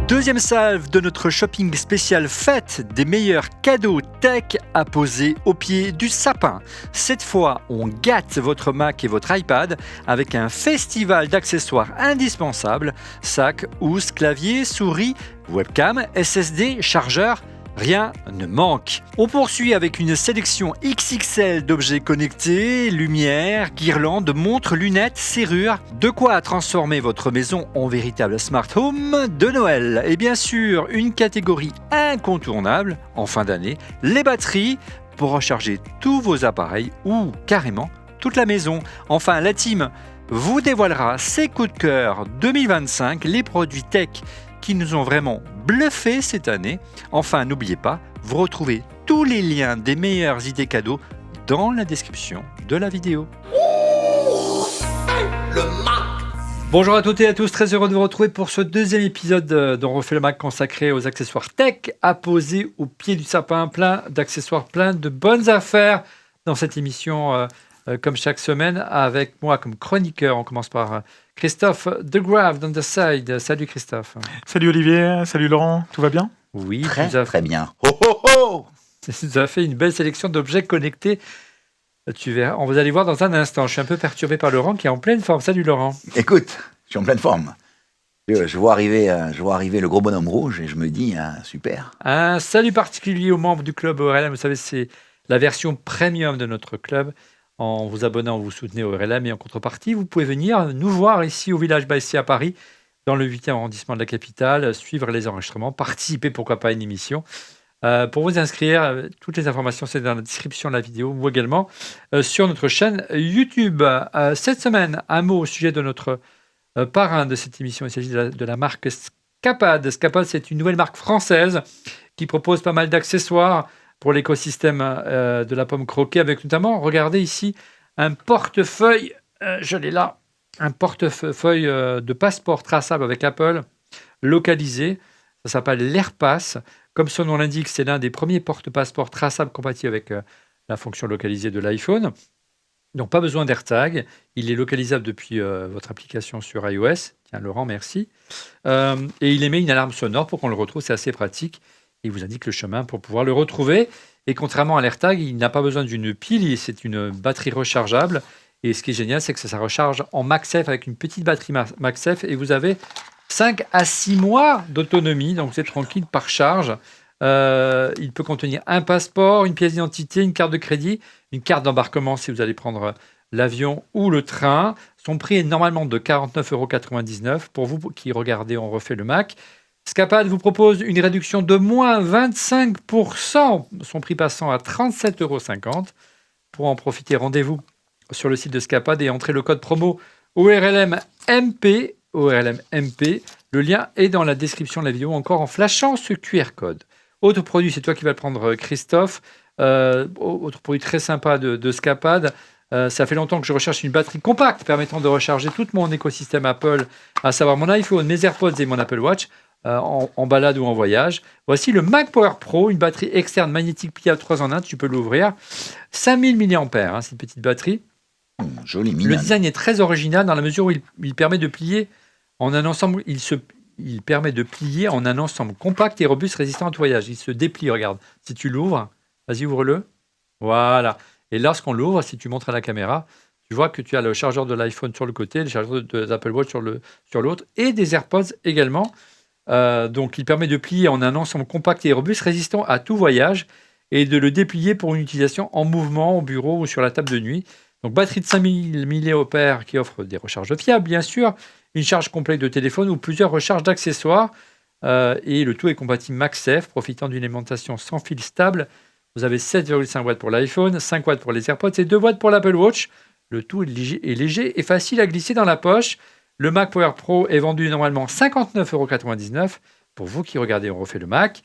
Deuxième salve de notre shopping spécial fête des meilleurs cadeaux tech à poser au pied du sapin. Cette fois, on gâte votre Mac et votre iPad avec un festival d'accessoires indispensables, sac, housse, clavier, souris, webcam, SSD, chargeur. Rien ne manque. On poursuit avec une sélection XXL d'objets connectés, lumière, guirlandes, montres, lunettes, serrures. De quoi transformer votre maison en véritable smart home de Noël. Et bien sûr, une catégorie incontournable en fin d'année, les batteries pour recharger tous vos appareils ou carrément toute la maison. Enfin, la team vous dévoilera ses coups de cœur 2025, les produits tech qui nous ont vraiment bluffé cette année. Enfin, n'oubliez pas, vous retrouvez tous les liens des meilleures idées cadeaux dans la description de la vidéo. Bonjour à toutes et à tous, très heureux de vous retrouver pour ce deuxième épisode d'On refait le Mac consacré aux accessoires tech à poser au pied du sapin. Plein d'accessoires, plein de bonnes affaires dans cette émission comme chaque semaine avec moi comme chroniqueur. On commence par Christophe De Graaf on the side. Salut Christophe. Salut Olivier, salut Laurent, tout va bien ? Oui, très bien. Ho ho ho ! Tu nous as fait une belle sélection d'objets connectés. Tu verras, on va aller voir dans un instant. Je suis un peu perturbé par Laurent qui est en pleine forme. Salut Laurent. Écoute, je suis en pleine forme. Je vois arriver le gros bonhomme rouge et je me dis, super. Un salut particulier aux membres du club ORLM. Vous savez, c'est la version premium de notre club. En vous abonnant, vous soutenez ORLM et en contrepartie, vous pouvez venir nous voir ici au Village Baissy à Paris, dans le 8e arrondissement de la capitale, suivre les enregistrements, participer, pourquoi pas, à une émission. Pour vous inscrire, toutes les informations, c'est dans la description de la vidéo ou également sur notre chaîne YouTube. Cette semaine, un mot au sujet de notre parrain de cette émission. Il s'agit de la marque Scapad. Scapad, c'est une nouvelle marque française qui propose pas mal d'accessoires pour l'écosystème de la pomme croquée, avec notamment, regardez ici, un portefeuille, je l'ai là, un portefeuille de passeport traçable avec Apple, localisé. Ça s'appelle l'AirPass. Comme son nom l'indique, c'est l'un des premiers porte-passeports traçables compatibles avec la fonction localisée de l'iPhone. Donc, pas besoin d'AirTag. Il est localisable depuis votre application sur iOS. Tiens, Laurent, merci. Et il émet une alarme sonore pour qu'on le retrouve. C'est assez pratique. Il vous indique le chemin pour pouvoir le retrouver. Et contrairement à l'AirTag, il n'a pas besoin d'une pile. C'est une batterie rechargeable. Et ce qui est génial, c'est que ça recharge en MagSafe avec une petite batterie MagSafe. Et vous avez 5 à 6 mois d'autonomie. Donc, c'est tranquille par charge. Il peut contenir un passeport, une pièce d'identité, une carte de crédit, une carte d'embarquement si vous allez prendre l'avion ou le train. Son prix est normalement de 49,99 €. Pour vous qui regardez On refait le Mac, Scapad vous propose une réduction de moins 25%, son prix passant à 37,50 €. Pour en profiter, rendez-vous sur le site de Scapad et entrez le code promo ORLMMP. Le lien est dans la description de la vidéo, encore en flashant ce QR code. Autre produit, c'est toi qui vas le prendre, Christophe. Autre produit très sympa de Scapad. Ça fait longtemps que je recherche une batterie compacte permettant de recharger tout mon écosystème Apple, à savoir mon iPhone, mes AirPods et mon Apple Watch, en balade ou en voyage. Voici le Mac Power Pro, une batterie externe magnétique pliable 3 en 1. Tu peux l'ouvrir. 5000 mAh, c'est une petite batterie. Joli, mignon. Le design est très original dans la mesure où il permet de plier en un ensemble. Il permet de plier en un ensemble compact et robuste résistant à tout voyage. Il se déplie, regarde. Si tu l'ouvres, vas-y, ouvre-le. Voilà. Et lorsqu'on l'ouvre, si tu montres à la caméra, tu vois que tu as le chargeur de l'iPhone sur le côté, le chargeur de l'Apple Watch sur l'autre et des AirPods également. Donc, il permet de plier en un ensemble compact et robuste résistant à tout voyage et de le déplier pour une utilisation en mouvement, au bureau ou sur la table de nuit. Donc, batterie de 5000 mAh qui offre des recharges fiables, bien sûr, une charge complète de téléphone ou plusieurs recharges d'accessoires. Et le tout est compatible MagSafe, profitant d'une alimentation sans fil stable. Vous avez 7,5 watts pour l'iPhone, 5 watts pour les AirPods et 2 watts pour l'Apple Watch. Le tout est léger et facile à glisser dans la poche. Le Mac Power Pro est vendu normalement 59,99 €. Pour vous qui regardez On refait le Mac,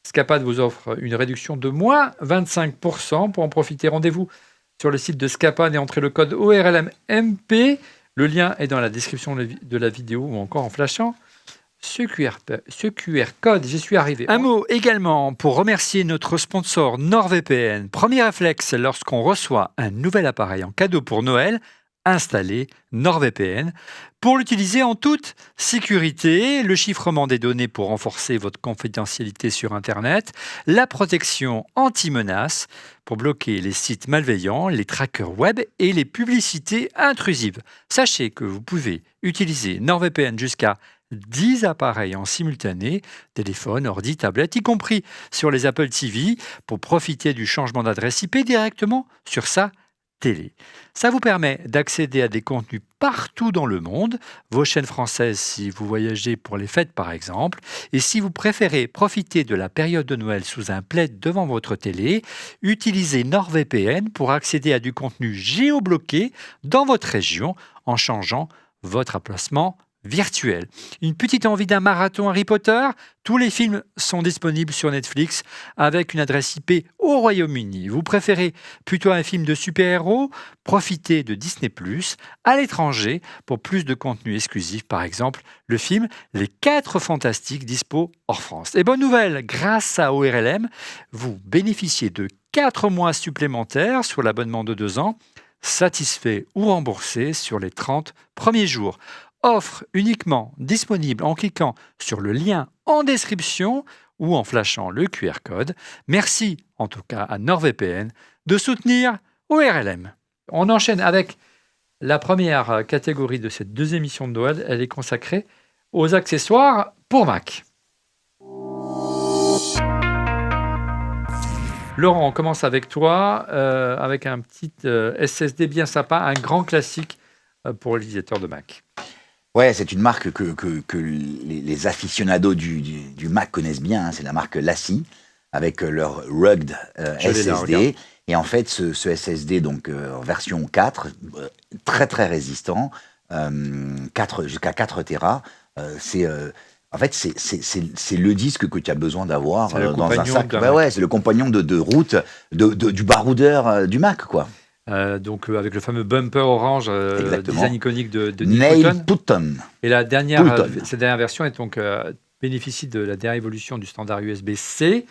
Scapad vous offre une réduction de moins 25%. Pour en profiter, rendez-vous sur le site de Scapad et entrez le code ORLMMP. Le lien est dans la description de la vidéo ou encore en flashant ce QR code. J'y suis arrivé. Un mot également pour remercier notre sponsor NordVPN. Premier réflexe lorsqu'on reçoit un nouvel appareil en cadeau pour Noël, installer NordVPN pour l'utiliser en toute sécurité, le chiffrement des données pour renforcer votre confidentialité sur Internet, la protection anti-menace pour bloquer les sites malveillants, les trackers web et les publicités intrusives. Sachez que vous pouvez utiliser NordVPN jusqu'à 10 appareils en simultané, téléphone, ordi, tablette, y compris sur les Apple TV, pour profiter du changement d'adresse IP directement sur sa télé. Ça vous permet d'accéder à des contenus partout dans le monde, vos chaînes françaises si vous voyagez pour les fêtes par exemple, et si vous préférez profiter de la période de Noël sous un plaid devant votre télé, utilisez NordVPN pour accéder à du contenu géobloqué dans votre région en changeant votre emplacement virtuel. Une petite envie d'un marathon Harry Potter? Tous les films sont disponibles sur Netflix avec une adresse IP au Royaume-Uni. Vous préférez plutôt un film de super-héros? Profitez de Disney+, à l'étranger, pour plus de contenu exclusif. Par exemple, le film Les 4 Fantastiques dispo hors France. Et bonne nouvelle, grâce à ORLM, vous bénéficiez de 4 mois supplémentaires sur l'abonnement de 2 ans, satisfait ou remboursé sur les 30 premiers jours. Offre uniquement disponible en cliquant sur le lien en description ou en flashant le QR code. Merci en tout cas à NordVPN de soutenir ORLM. On enchaîne avec la première catégorie de cette deuxième émission de Noël. Elle est consacrée aux accessoires pour Mac. Laurent, on commence avec toi, avec un petit SSD bien sympa, un grand classique pour l'utilisateur de Mac. Ouais, c'est une marque que les aficionados du Mac connaissent bien. Hein. C'est la marque Lassie, avec leur Rugged SSD. Et en fait, ce SSD, donc en version 4, très très résistant, jusqu'à 4 Tera, en fait, c'est le disque que tu as besoin d'avoir dans un sac. Ouais, c'est le compagnon de route du baroudeur du Mac, quoi. Donc avec le fameux bumper orange, design iconique de Nick Neil Houghton. Putton. Et cette dernière version est donc, bénéficie de la dernière évolution du standard USB-C,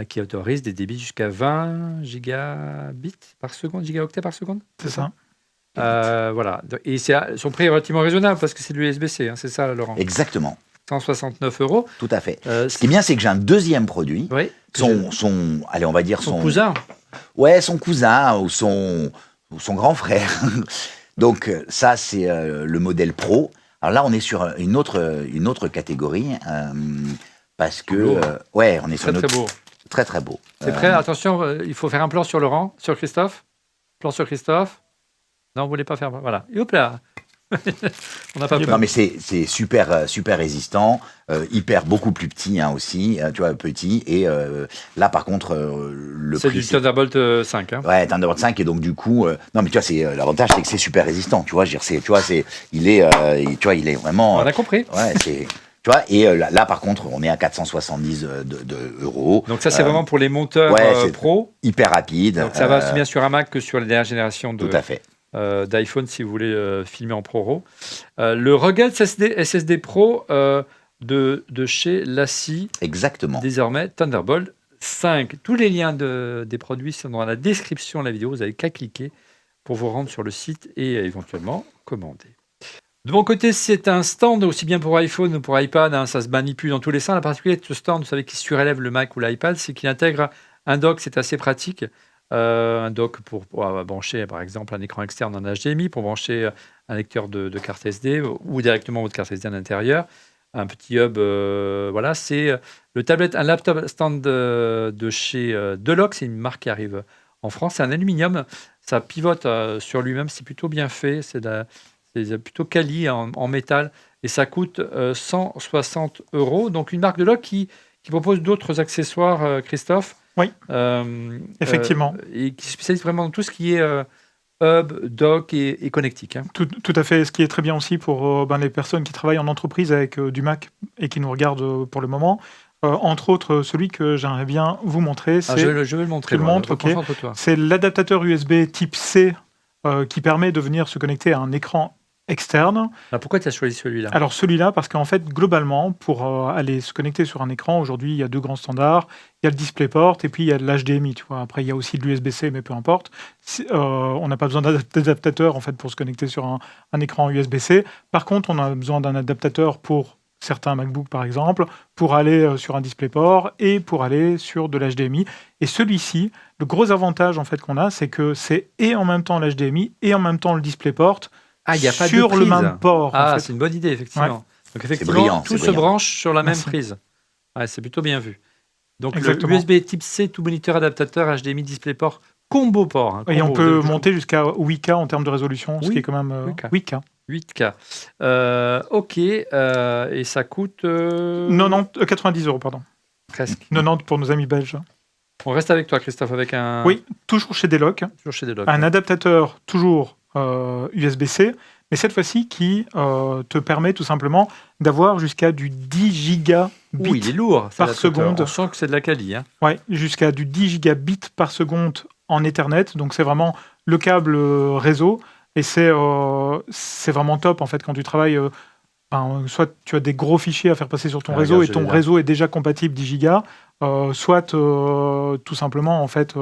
qui autorise des débits jusqu'à 20 gigabits par seconde, gigaoctets par seconde. C'est ça. Voilà. Et son prix est relativement raisonnable parce que c'est de l'USB-C, hein, c'est ça, Laurent? Exactement. 169 €. Tout à fait. Ce qui est bien, c'est que j'ai un deuxième produit. Oui. Allez, on va dire son cousin. Ouais, son cousin ou son grand frère. Donc ça, c'est le modèle Pro. Alors là, on est sur une autre catégorie parce que on est sur très beau. Très très beau. C'est prêt? Attention, il faut faire un plan sur Laurent, sur Christophe. Plan sur Christophe. Non, vous voulez pas faire? Voilà. Et hop là. On n'a pas peur. Non, mais c'est super résistant, beaucoup plus petit aussi, tu vois, petit. Et là, par contre, le c'est prix... C'est du Thunderbolt 5. Hein. Ouais, Thunderbolt 5, et donc du coup... non, mais tu vois, l'avantage, c'est que c'est super résistant, tu vois. Je veux dire, il est vraiment... On a compris. Ouais, c'est... Tu vois, et là, par contre, on est à 470 €. Donc ça, c'est vraiment pour les monteurs pro. Hyper rapide. Donc ça va aussi bien sur un Mac que sur les dernières générations tout à fait. d'iPhone si vous voulez filmer en ProRAW. Le Rugged SSD Pro de chez Lassie. Exactement. Désormais, Thunderbolt 5. Tous les liens des produits sont dans la description de la vidéo. Vous n'avez qu'à cliquer pour vous rendre sur le site et éventuellement commander. De mon côté, c'est un stand aussi bien pour iPhone ou pour iPad. Hein, ça se manipule dans tous les sens. La particularité de ce stand, vous savez, qui surélève le Mac ou l'iPad, c'est qu'il intègre un dock. C'est assez pratique. Un dock pour brancher par exemple un écran externe en HDMI, pour brancher un lecteur de carte SD ou directement votre carte SD à l'intérieur, un petit hub, voilà, c'est un laptop stand de chez Deluxe, c'est une marque qui arrive en France, c'est un aluminium, ça pivote sur lui-même, c'est plutôt bien fait, c'est plutôt quali en métal et ça coûte 160 €, donc une marque Deluxe qui propose d'autres accessoires, Christophe. Oui, effectivement. Et qui se spécialise vraiment dans tout ce qui est hub, dock et connectique. Hein. Tout à fait. Ce qui est très bien aussi pour les personnes qui travaillent en entreprise avec du Mac et qui nous regardent pour le moment. Entre autres, celui que j'aimerais bien vous montrer. Je vais le montrer. Tu le montres, ok. C'est l'adaptateur USB type C qui permet de venir se connecter à un écran externe. Pourquoi tu as choisi celui-là? Alors celui-là, parce qu'en fait, globalement, pour aller se connecter sur un écran, aujourd'hui, il y a 2 grands standards. Il y a le DisplayPort et puis il y a l'HDMI, tu vois? Après, il y a aussi de l'USB-C, mais peu importe. On n'a pas besoin d'adaptateur, en fait, pour se connecter sur un écran USB-C. Par contre, on a besoin d'un adaptateur pour certains MacBook, par exemple, pour aller sur un DisplayPort et pour aller sur de l'HDMI. Et celui-ci, le gros avantage, en fait, qu'on a, c'est que c'est et en même temps l'HDMI et en même temps le DisplayPort Il n'y a pas de sur le prise. même port, en fait. C'est une bonne idée, effectivement. Donc, C'est effectivement, brillant, tout c'est se brillant. branche sur la même Merci. prise. Ouais, c'est plutôt bien vu. Donc, le Exactement. USB type C, tout moniteur adaptateur, HDMI, DisplayPort, combo port. hein, Et on combo peut de- monter jusqu'à 8K en termes de résolution, ce Oui, qui est quand même 8K. 8K. 8K. Ok, et ça coûte 90 €, pardon. presque. 90 pour nos amis belges. On reste avec toi, Christophe, avec un. Oui, toujours chez Deloc. Toujours chez Deloc. Un adaptateur toujours USB-C, mais cette fois-ci qui te permet tout simplement d'avoir jusqu'à du 10 gigabits. Oui, il est lourd. par l'adaptateur. seconde. On sent que c'est de la quali. Hein. Ouais, jusqu'à du 10 gigabits par seconde en Ethernet. Donc c'est vraiment le câble réseau. Et c'est vraiment top en fait quand tu travailles. Soit tu as des gros fichiers à faire passer sur ton réseau regarde, et je ton l'ai là. réseau est déjà compatible 10 gigas. Soit tout simplement en fait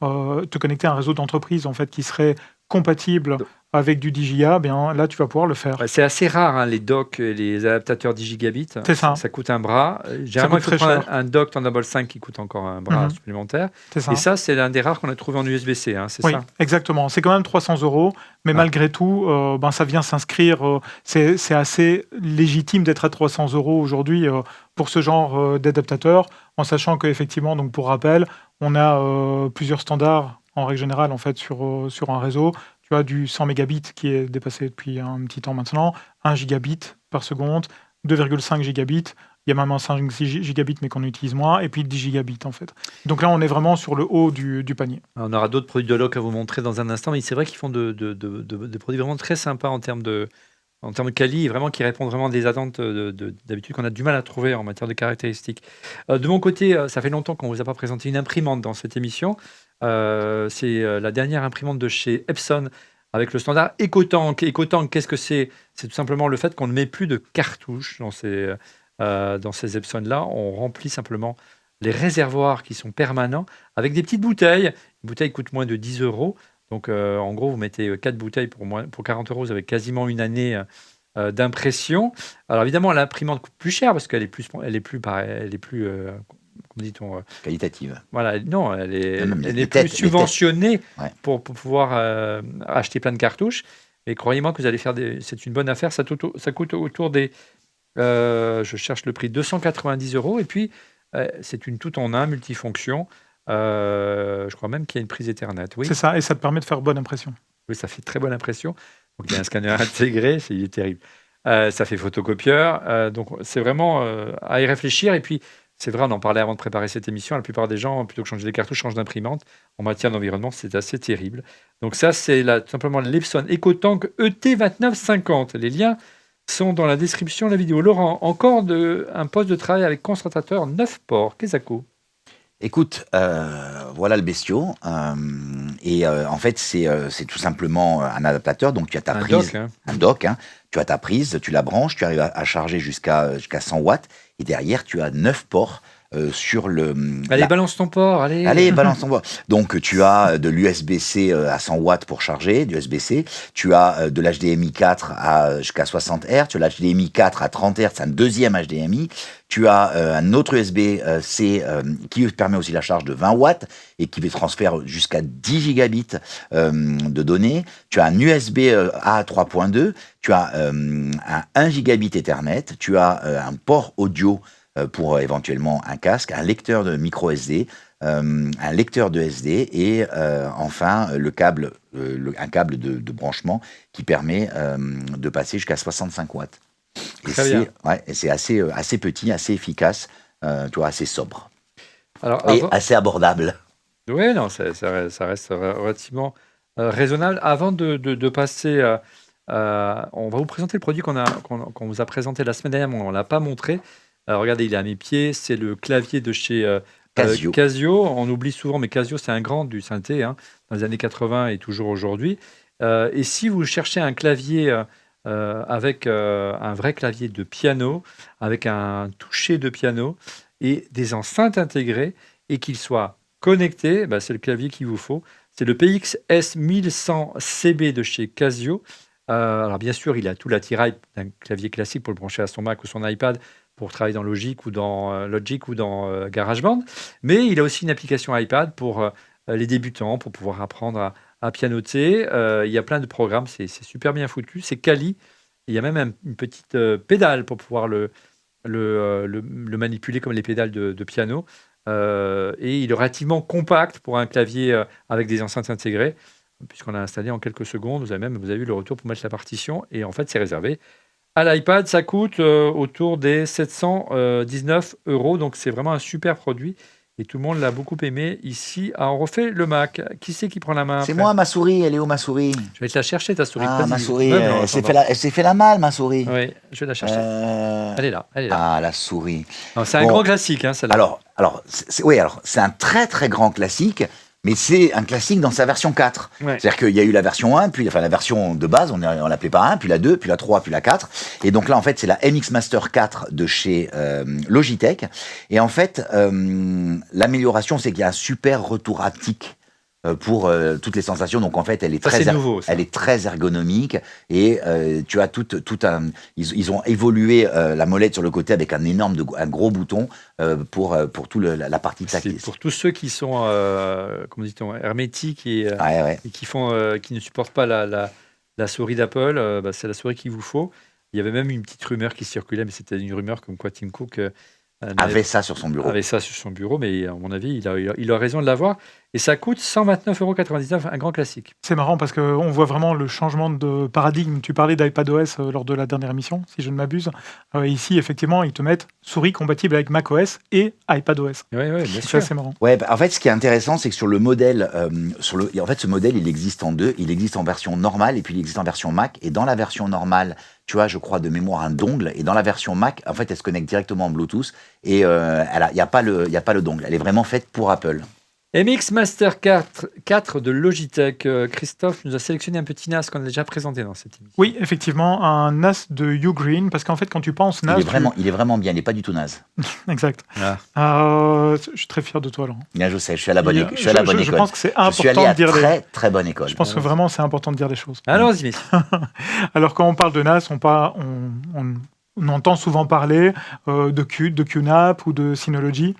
te connecter à un réseau d'entreprise en fait qui serait compatible avec du 10 gigas, bien là tu vas pouvoir le faire. Ouais, c'est assez rare, hein, les docks et les adaptateurs 10 gigabits. C'est ça. Ça coûte un bras. Généralement, coûte il faut très prendre cher. un dock Thunderbolt 5 qui coûte encore un bras Mhm. supplémentaire. C'est ça. Et ça, c'est l'un des rares qu'on a trouvé en USB-C. Hein, c'est Oui, ça. exactement. C'est quand même 300 €, mais Ah. malgré tout, ça vient s'inscrire. C'est assez légitime d'être à 300 € aujourd'hui pour ce genre d'adaptateur, en sachant qu'effectivement, donc pour rappel, on a plusieurs standards en règle générale en fait sur un réseau. Tu as du 100 mégabits qui est dépassé depuis un petit temps maintenant, 1 gigabit par seconde, 2,5 gigabits. Il y a même un 5 gigabits mais qu'on utilise moins, et puis 10 gigabits en fait. Donc là, on est vraiment sur le haut du panier. On aura d'autres produits de Deloc à vous montrer dans un instant, mais c'est vrai qu'ils font de produits vraiment très sympas en termes de quali, et vraiment qui répondent vraiment à des attentes d'habitude qu'on a du mal à trouver en matière de caractéristiques. De mon côté, ça fait longtemps qu'on ne vous a pas présenté une imprimante dans cette émission. C'est la dernière imprimante de chez Epson avec le standard EcoTank. EcoTank, qu'est-ce que c'est? C'est tout simplement le fait qu'on ne met plus de cartouches dans ces Epson-là. On remplit simplement les réservoirs qui sont permanents avec des petites bouteilles. Une bouteille coûte moins de 10 €. Donc, en gros, vous mettez 4 bouteilles pour 40 €, vous avez quasiment une année d'impression. Alors, évidemment, l'imprimante coûte plus cher parce qu'elle est plus, comment dit-on, Qualitative. voilà, non, elle est, Même elle les est plus têtes, les subventionnée Ouais. pour pouvoir acheter plein de cartouches. Et croyez-moi que vous allez faire c'est une bonne affaire. Ça coûte autour des, je cherche le prix, 290 €. Et puis, c'est une tout en un multifonction. Je crois même qu'il y a une prise Ethernet. Oui, C'est ça, et ça te permet de faire bonne impression. oui, ça fait très bonne impression. Donc, il y a un scanner intégré, il est terrible. Ça fait photocopieur. Donc, c'est vraiment à y réfléchir. Et puis, c'est vrai, on en parlait avant de préparer cette émission. La plupart des gens, plutôt que changer des cartouches, changent d'imprimante. En matière d'environnement, c'est assez terrible. Donc, ça, c'est tout simplement l'Epson EcoTank ET2950. Les liens sont dans la description de la vidéo. Laurent, encore un poste de travail avec concentrateur 9 ports. Qu'est-ce Écoute, voilà le bestiau. En fait, c'est tout simplement un adaptateur. Donc, tu as ta Un prise, dock, hein. un dock. Hein. Tu as ta prise, tu la branches, tu arrives à charger jusqu'à 100 watts. Et derrière, tu as 9 ports sur le. Allez, balance ton port, allez. Allez, balance ton bois. Donc, tu as de l'USB-C à 100 watts pour charger, du USB-C. Tu as de l'HDMI 4 jusqu'à 60 Hz. Tu as l'HDMI 4 à 30 Hz, c'est un deuxième HDMI. Tu as un autre USB-C qui permet aussi la charge de 20 watts et qui transfère jusqu'à 10 gigabits de données. Tu as un USB-A 3.2. Tu as un 1 gigabit Ethernet. Tu as un port audio pour éventuellement un casque, un lecteur de micro SD, un lecteur de SD et enfin un câble de branchement qui permet de passer jusqu'à 65 watts. Très bien. Et c'est assez petit, assez efficace, assez sobre Alors, et assez abordable. oui, non, ça reste relativement raisonnable. Avant de passer, on va vous présenter le produit qu'on vous a présenté la semaine dernière, mais on ne l'a pas montré. Regardez, il est à mes pieds. C'est le clavier de chez Casio. On oublie souvent, mais Casio, c'est un grand du synthé, hein, dans les années 80 et toujours aujourd'hui. Et si vous cherchez un clavier avec un vrai clavier de piano, avec un toucher de piano et des enceintes intégrées et qu'il soit connecté, bah, c'est le clavier qu'il vous faut. C'est le PXS 1100 CB de chez Casio. Alors bien sûr, il a tout l'attirail d'un clavier classique pour le brancher à son Mac ou son iPad pour travailler dans Logic ou dans GarageBand, mais il a aussi une application iPad pour les débutants, pour pouvoir apprendre à pianoter. Il y a plein de programmes, c'est super bien foutu, c'est quali. Il y a même une petite pédale pour pouvoir le manipuler comme les pédales de piano. Et il est relativement compact pour un clavier avec des enceintes intégrées, puisqu'on l'a installé en quelques secondes. Vous avez vu le retour pour mettre la partition. Et en fait, c'est réservé à l'iPad. Ça coûte autour des 719 €. Donc, c'est vraiment un super produit. Et tout le monde l'a beaucoup aimé ici à On refait le Mac. Qui c'est qui prend la main C'est après moi, ma souris. Elle est où, ma souris? Je vais te la chercher, ta souris. Ah, Vas-y, ma souris, meuble en elle s'est attendant. fait la malle, ma souris. Oui, je vais la chercher. Elle est là, elle est là. Ah, la souris. Non, c'est un Bon, grand classique, hein, celle-là. alors, c'est un très très grand classique, mais c'est un classique dans sa version 4. Ouais. C'est-à-dire qu'il y a eu la version 1, puis la version de base, on l'appelait pas 1, puis la 2, puis la 3, puis la 4. Et donc là, en fait, c'est la MX Master 4 de chez Logitech. Et en fait, l'amélioration, c'est qu'il y a un super retour haptique pour toutes les sensations. Donc en fait, elle est Ça, c'est nouveau, ça. elle est très ergonomique et tu as tout ils ont évolué la molette sur le côté avec un gros bouton pour tout la partie C'est tactile. pour tous ceux qui sont, comment dit-on, hermétiques Ouais. et qui ne supportent pas la souris d'Apple, bah, c'est la souris qu'il vous faut. Il y avait même une petite rumeur qui circulait, mais c'était une rumeur comme quoi Tim Cook Avait ça sur son bureau. avait ça sur son bureau, mais à mon avis, il a raison de l'avoir. Et ça coûte 129,99 €, un grand classique. C'est marrant parce qu'on voit vraiment le changement de paradigme. Tu parlais d'iPadOS lors de la dernière émission, si je ne m'abuse. Ici, effectivement, ils te mettent souris compatible avec macOS et iPadOS. Oui, bien C'est sûr. assez marrant. Ouais, en fait, ce qui est intéressant, c'est que sur le modèle, en fait, ce modèle, il existe en deux. Il existe en version normale et puis il existe en version Mac. Et dans la version normale, tu as, je crois, de mémoire un dongle. Et dans la version Mac, en fait, elle se connecte directement en Bluetooth. Et il n'y a pas le dongle. Elle est vraiment faite pour Apple. MX Master 4 de Logitech. Christophe nous a sélectionné un petit NAS qu'on a déjà présenté dans cette émission. Oui, effectivement, un NAS de Ugreen, parce qu'en fait, quand tu penses NAS... Il est vraiment bien, il n'est pas du tout naze. Exact. Ah. Je suis très fier de toi, Laurent. Bien, je sais, je suis à la bonne école. Je pense que c'est Je suis allé important à de dire très, très bonne école. Je pense que vraiment, c'est important de dire les choses. Allons-y, messieurs. Alors, quand on parle de NAS, on entend souvent parler de Qt, de QNAP ou de Synology.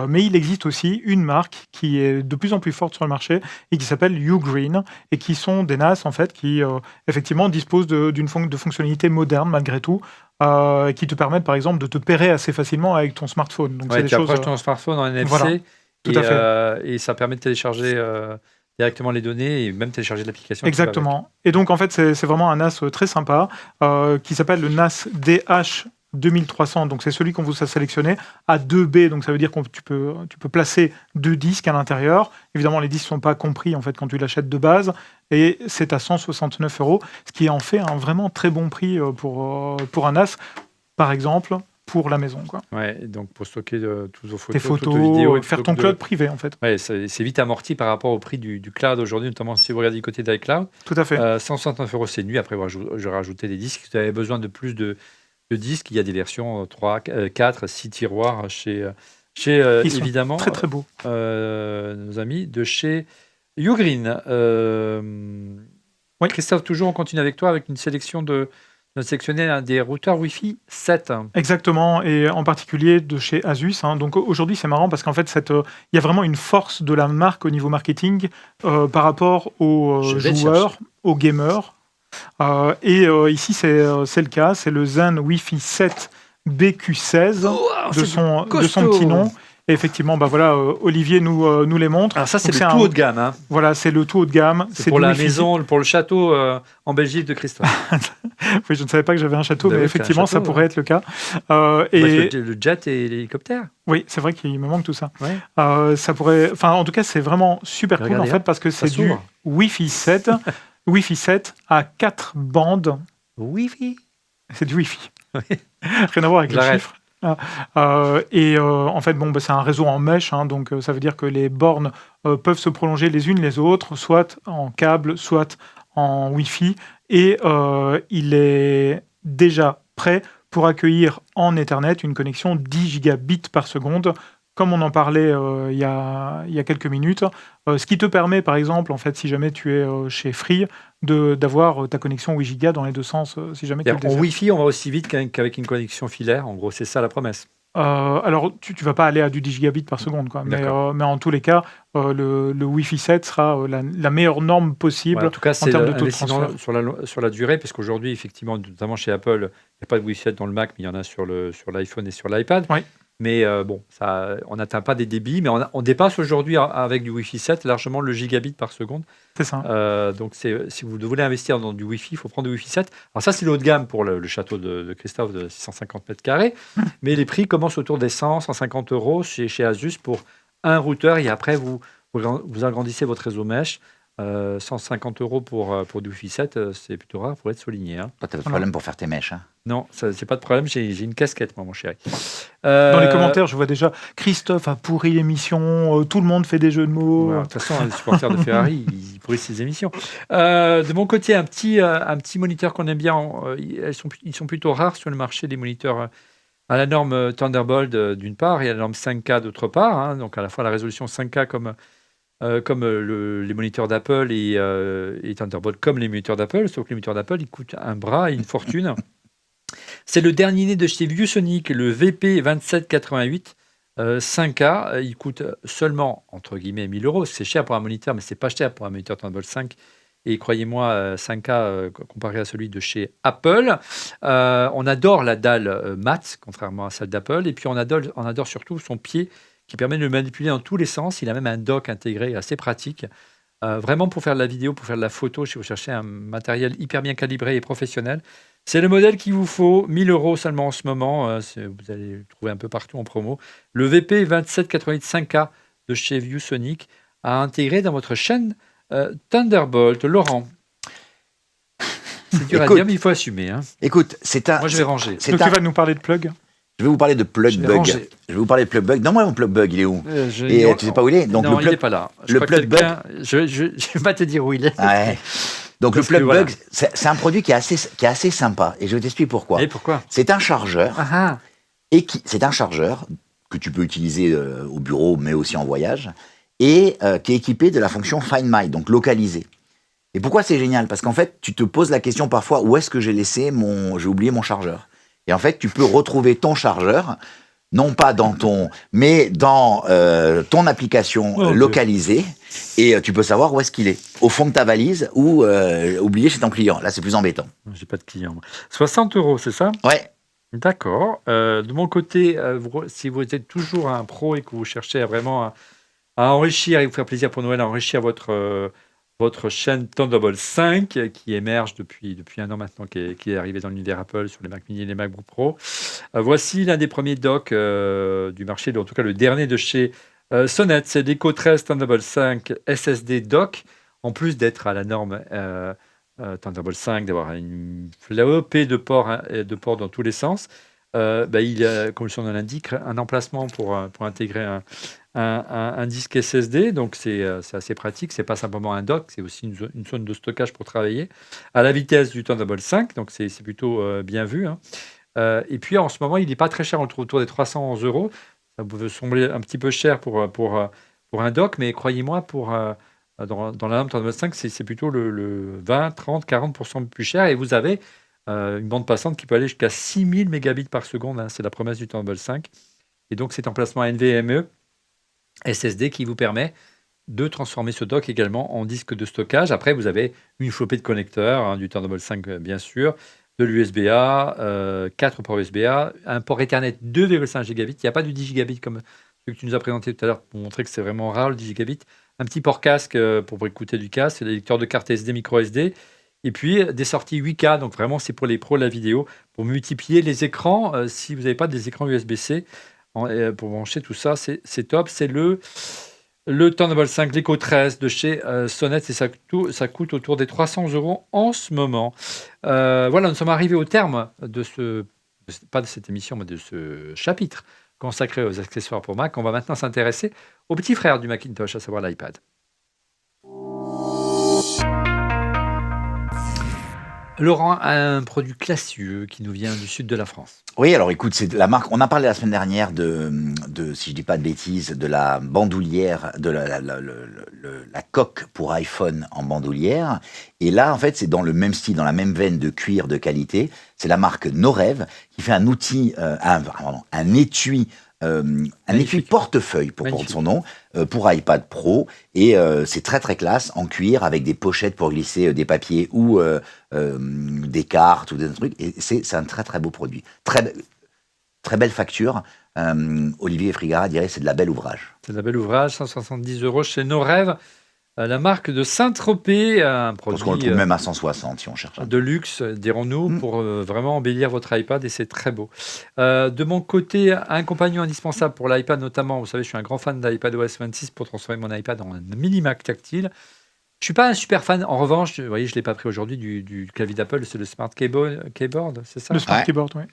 Mais il existe aussi une marque qui est de plus en plus forte sur le marché et qui s'appelle Ugreen et qui sont des NAS en fait qui effectivement disposent de fonctionnalités modernes malgré tout qui te permettent par exemple de te pairer assez facilement avec ton smartphone. Donc Ouais, tu approches ton smartphone en NFC Voilà, tout à fait. Et ça permet de télécharger directement les données et même télécharger l'application. Exactement. Et donc en fait c'est vraiment un NAS très sympa qui s'appelle le NAS DH 2300, donc c'est celui qu'on vous a sélectionné, à 2B, donc ça veut dire que tu peux placer 2 disques à l'intérieur. Évidemment, les disques ne sont pas compris en fait quand tu l'achètes de base, et c'est à 169 €, ce qui en fait un vraiment très bon prix pour un NAS, par exemple, pour la maison. Quoi. Ouais, donc pour stocker toutes vos photos, tes photos, toutes vos vidéos, faire ton cloud privé en fait. Ouais, c'est vite amorti par rapport au prix du cloud aujourd'hui, notamment si vous regardez du côté d'iCloud. Tout à fait. 169 € c'est nu, après j'aurais rajouté des disques. Si vous avez besoin de plus de disques, il y a des versions 3, 4, 6 tiroirs chez évidemment très très beaux. Nos amis de chez Ugreen. Oui. Christophe, toujours on continue avec toi avec une sélection on a sélectionné des routeurs Wi-Fi 7. Exactement, et en particulier de chez Asus. Donc aujourd'hui, c'est marrant parce qu'en fait, il y a vraiment une force de la marque au niveau marketing par rapport aux joueurs, aux gamers. Ici, c'est le cas, c'est le Zen Wi-Fi 7 BQ16 de son petit nom. Et effectivement, Olivier nous les montre. Alors ça, c'est le tout haut de gamme. Hein. Voilà, c'est le tout haut de gamme. C'est pour la maison, pour le château en Belgique de Christophe. Oui, je ne savais pas que j'avais un château, mais effectivement, ça pourrait être le cas. Le jet et l'hélicoptère. Oui, c'est vrai qu'il me manque tout ça. Ouais. Ça pourrait. Enfin, en tout cas, c'est vraiment super cool en fait parce que c'est du Wi-Fi 7, Wi-Fi 7 à 4 bandes. Wi-Fi. C'est du Wi-Fi. Rien à voir avec les chiffres. En fait, c'est un réseau en mesh, donc ça veut dire que les bornes peuvent se prolonger les unes les autres, soit en câble, soit en Wi-Fi. et il est déjà prêt pour accueillir en Ethernet une connexion 10 gigabits par seconde, comme on en parlait il y a quelques minutes, ce qui te permet, par exemple, en fait, si jamais tu es chez Free, d'avoir ta connexion 8 gigas dans les deux sens, si jamais tu le En désires. Wi-Fi, on va aussi vite qu'avec une connexion filaire. En gros, c'est ça la promesse. Alors, tu vas pas aller à du 10 gigabits par seconde, quoi. Mais en tous les cas, le Wi-Fi 7 sera la meilleure norme possible En tout cas, c'est termes de taux de transfert. sur la durée, parce qu'aujourd'hui, effectivement, notamment chez Apple, il n'y a pas de Wi-Fi 7 dans le Mac, mais il y en a sur l'iPhone et sur l'iPad. Oui. Mais bon, on n'atteint pas des débits, mais on dépasse aujourd'hui avec du Wi-Fi 7 largement le gigabit par seconde. C'est ça. Donc, si vous voulez investir dans du Wi-Fi, il faut prendre du Wi-Fi 7. Alors ça, c'est le haut de gamme pour le château de Christophe de 650 mètres carrés. Mais les prix commencent autour des 150 euros chez Asus pour un routeur. Et après, vous agrandissez votre réseau mesh. 150 euros pour du Wi-Fi 7, c'est plutôt rare pour être souligné. Toi, tu as pas de problème pour faire tes mèches. Hein. Non, c'est pas de problème. J'ai une casquette, moi, mon chéri. Dans les commentaires, je vois déjà Christophe a pourri l'émission, tout le monde fait des jeux de mots. Voilà, de toute façon, les supporters de Ferrari, ils pourrissent ces émissions. De mon côté, un petit moniteur qu'on aime bien. Ils sont plutôt rares sur le marché, des moniteurs à la norme Thunderbolt d'une part et à la norme 5K d'autre part. Hein, donc à la fois la résolution 5K comme les moniteurs d'Apple et Thunderbolt comme les moniteurs d'Apple, sauf que les moniteurs d'Apple, ils coûtent un bras et une fortune. C'est le dernier né de chez ViewSonic, le VP2788 5K. Il coûte seulement, entre guillemets, 1000 euros. C'est cher pour un moniteur, mais c'est pas cher pour un moniteur Thunderbolt 5. Et croyez-moi, 5K comparé à celui de chez Apple. On adore la dalle mat, contrairement à celle d'Apple. Et puis on adore surtout son pied qui permet de le manipuler dans tous les sens. Il a même un dock intégré assez pratique. Vraiment pour faire de la vidéo, pour faire de la photo, si vous cherchez un matériel hyper bien calibré et professionnel. C'est le modèle qu'il vous faut, 1000 euros seulement en ce moment. Vous allez le trouver un peu partout en promo. Le VP2788 5K de chez ViewSonic à intégrer dans votre chaîne Thunderbolt. Laurent, c'est dur à dire, mais il faut assumer. Hein. Écoute, moi je vais ranger. Donc tu vas nous parler de plug. Je vais vous parler de Pluggbug. Je vais vous parler de Pluggbug. Non, moi, mon Pluggbug, il est où Et tu sais pas où il est. Donc, non, il n'est pas là. Le Pluggbug. Je ne vais pas te dire où il est. Ouais. Donc le Pluggbug, voilà. C'est un produit qui est assez sympa. Et je vais t'expliquer pourquoi. Et pourquoi ? C'est un chargeur. C'est un chargeur que tu peux utiliser au bureau, mais aussi en voyage, et qui est équipé de la fonction Find My, donc localisé. Et pourquoi c'est génial ? Parce qu'en fait, tu te poses la question parfois, où est-ce que j'ai oublié mon chargeur ? Et en fait, tu peux retrouver ton chargeur, non pas dans mais dans ton application localisée, et tu peux savoir où est-ce qu'il est. Au fond de ta valise ou oublié chez ton client. Là, c'est plus embêtant. J'ai pas de client. 60 euros, c'est ça ? Ouais. D'accord. De mon côté, si vous êtes toujours un pro et que vous cherchez vraiment à enrichir et vous faire plaisir pour Noël, à enrichir votre chaîne Thunderbolt 5 qui émerge depuis un an maintenant, qui est arrivé dans l'univers Apple sur les Mac Mini et les MacBook Pro. Voici l'un des premiers docks du marché, en tout cas le dernier de chez Sonnet. C'est l'Eco 13 Thunderbolt 5 SSD dock. En plus d'être à la norme Thunderbolt 5, d'avoir une flopée de ports dans tous les sens, il a, comme son nom l'indique, un emplacement pour intégrer un disque SSD, donc c'est assez pratique. C'est pas simplement un dock, c'est aussi une zone de stockage pour travailler à la vitesse du Thunderbolt 5, donc c'est plutôt bien vu. Hein. Et puis en ce moment, il n'est pas très cher, on le trouve autour des 311 euros. Ça peut sembler un petit peu cher pour un dock, mais croyez-moi, dans la norme Thunderbolt 5, c'est plutôt le 20, 30, 40% plus cher, et vous avez une bande passante qui peut aller jusqu'à 6000 mégabits par seconde. Hein, c'est la promesse du Thunderbolt 5. Et donc cet emplacement NVMe SSD qui vous permet de transformer ce dock également en disque de stockage. Après, vous avez une flopée de connecteurs, du Thunderbolt 5 bien sûr, de l'USB-A, 4 ports USB-A, un port Ethernet 2,5 gigabits. Il n'y a pas du 10 gigabits comme celui que tu nous as présenté tout à l'heure pour montrer que c'est vraiment rare le 10 gigabits. Un petit port casque pour écouter du casque, des lecteurs de carte SD, micro SD. Et puis des sorties 8K, donc vraiment c'est pour les pros de la vidéo, pour multiplier les écrans. Si vous n'avez pas des écrans USB-C, pour brancher tout ça, c'est top. C'est le Thunderbolt 5, l'Eco 13 de chez Sonnet, et ça coûte autour des 300 euros en ce moment. Voilà, nous sommes arrivés au terme pas de cette émission, mais de ce chapitre consacré aux accessoires pour Mac. On va maintenant s'intéresser au petit frère du Macintosh, à savoir l'iPad. Laurent, un produit classieux qui nous vient du sud de la France. Oui, alors écoute, c'est la marque. On a parlé la semaine dernière si je dis pas de bêtises, de la bandoulière, de la coque pour iPhone en bandoulière. Et là, en fait, c'est dans le même style, dans la même veine de cuir de qualité. C'est la marque Norev qui fait un outil, un étui. Un étui portefeuille pour prendre son nom pour iPad Pro et c'est très très classe en cuir avec des pochettes pour glisser des papiers ou des cartes ou des trucs et c'est un très très beau produit, très belle facture. Olivier Frigara dirait c'est de la belle ouvrage. C'est de la belle ouvrage, 170 € chez Nos Rêves, la marque de Saint-Tropez, un Parce qu'on le produit trouve même à 160 si on cherche. de luxe, dirons-nous, pour vraiment embellir votre iPad et c'est très beau. De mon côté, un compagnon indispensable pour l'iPad notamment, vous savez, je suis un grand fan d'iPadOS 26 pour transformer mon iPad en un mini Mac tactile. Je suis pas un super fan, en revanche, vous voyez, je ne l'ai pas pris aujourd'hui, du clavier d'Apple, c'est le Smart Keyboard, c'est ça? Le Smart Ouais. Keyboard, oui.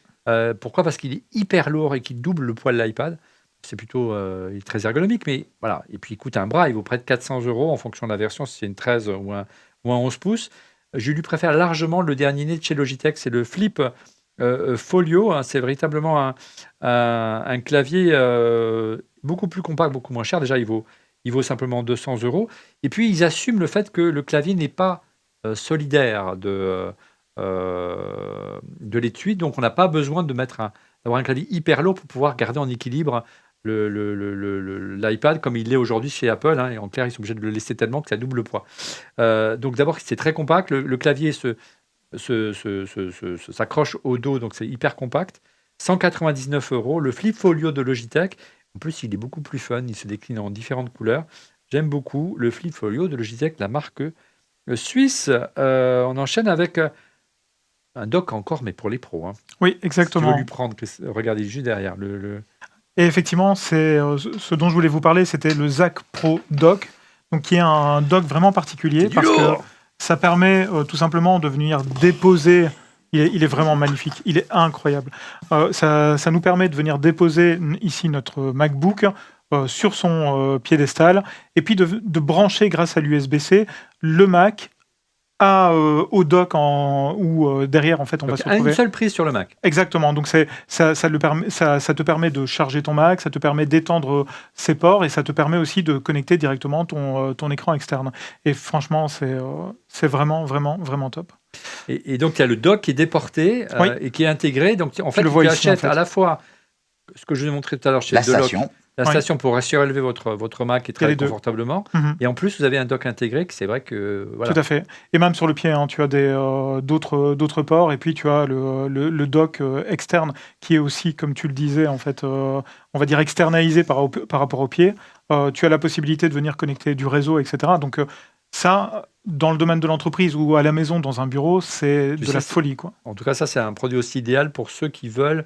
Pourquoi? Parce qu'il est hyper lourd et qu'il double le poids de l'iPad. C'est plutôt il est très ergonomique, mais voilà. Et puis il coûte un bras, il vaut près de 400 € en fonction de la version, si c'est une 13 ou un 11 pouces. Je lui préfère largement le dernier né de chez Logitech, c'est le Flip Folio. Hein. C'est véritablement un clavier beaucoup plus compact, beaucoup moins cher. Déjà, il vaut simplement 200 €. Et puis, ils assument le fait que le clavier n'est pas solidaire de l'étui. Donc, on n'a pas besoin d'avoir un clavier hyper lourd pour pouvoir garder en équilibre l'iPad comme il est aujourd'hui chez Apple. Hein, et en clair, ils sont obligés de le laisser tellement que ça double le poids. Donc, d'abord, c'est très compact. Le clavier s'accroche au dos, donc c'est hyper compact. 199 €. Le Flip Folio de Logitech, en plus, il est beaucoup plus fun. Il se décline en différentes couleurs. J'aime beaucoup le Flip Folio de Logitech, la marque suisse. On enchaîne avec un dock encore, mais pour les pros. Hein. Oui, Si tu veux exactement. lui prendre, regardez juste derrière. Et effectivement, c'est ce dont je voulais vous parler, c'était le ZAC Pro Dock, donc qui est un dock vraiment particulier C'est du parce que lourd. ça permet tout simplement de venir déposer. Il est vraiment magnifique, il est incroyable. Ça nous permet de venir déposer ici notre MacBook sur son piédestal et puis de brancher grâce à l'USB-C le Mac au dock où derrière en fait on va Donc, se à une retrouver. seule prise sur le Mac. Exactement, donc ça te permet de charger ton Mac, ça te permet d'étendre ses ports et ça te permet aussi de connecter directement ton écran externe. Et franchement, c'est vraiment, vraiment, vraiment top. Et donc, il y a le dock qui est déporté Oui. et qui est intégré. Donc, en fait, le tu vois ici, achètes en fait. à la fois ce que je vous ai montré tout à l'heure chez La Deloc, station. la Oui. station pour surélever votre Mac et les travailler deux. confortablement. Mhm. Et en plus, vous avez un dock intégré, que c'est vrai que... Voilà. Tout à fait. Et même sur le pied, hein, tu as d'autres ports et puis tu as le dock externe qui est aussi, comme tu le disais, en fait, on va dire externalisé par rapport au pied. Tu as la possibilité de venir connecter du réseau, etc. Donc ça, dans le domaine de l'entreprise ou à la maison, dans un bureau, c'est de la folie, quoi. En tout cas, ça, c'est un produit aussi idéal pour ceux qui veulent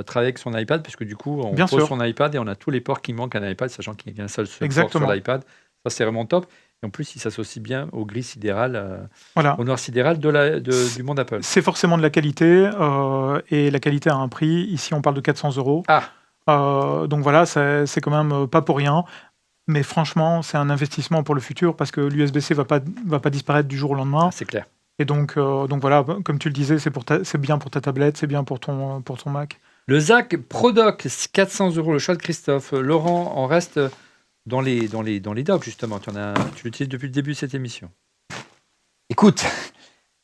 travailler avec son iPad, parce que du coup, on Bien pose sûr. son iPad et on a tous les ports qui manquent à un iPad, sachant qu'il y a un seul support Exactement. sur l'iPad. Ça, c'est vraiment top. Et en plus, il s'associe bien au gris sidéral, Voilà. au noir sidéral du monde Apple. C'est forcément de la qualité et la qualité a un prix. Ici, on parle de 400 €. Ah, Donc voilà, c'est quand même pas pour rien. Mais franchement, c'est un investissement pour le futur parce que l'USB-C va pas disparaître du jour au lendemain. c'est clair. Et donc voilà, comme tu le disais, c'est bien pour ta tablette, c'est bien pour ton Mac. Le ZAC ProDock, 400 €, le choix de Christophe. Laurent, on reste dans les docks, justement. Tu l'utilises depuis le début de cette émission. Écoute,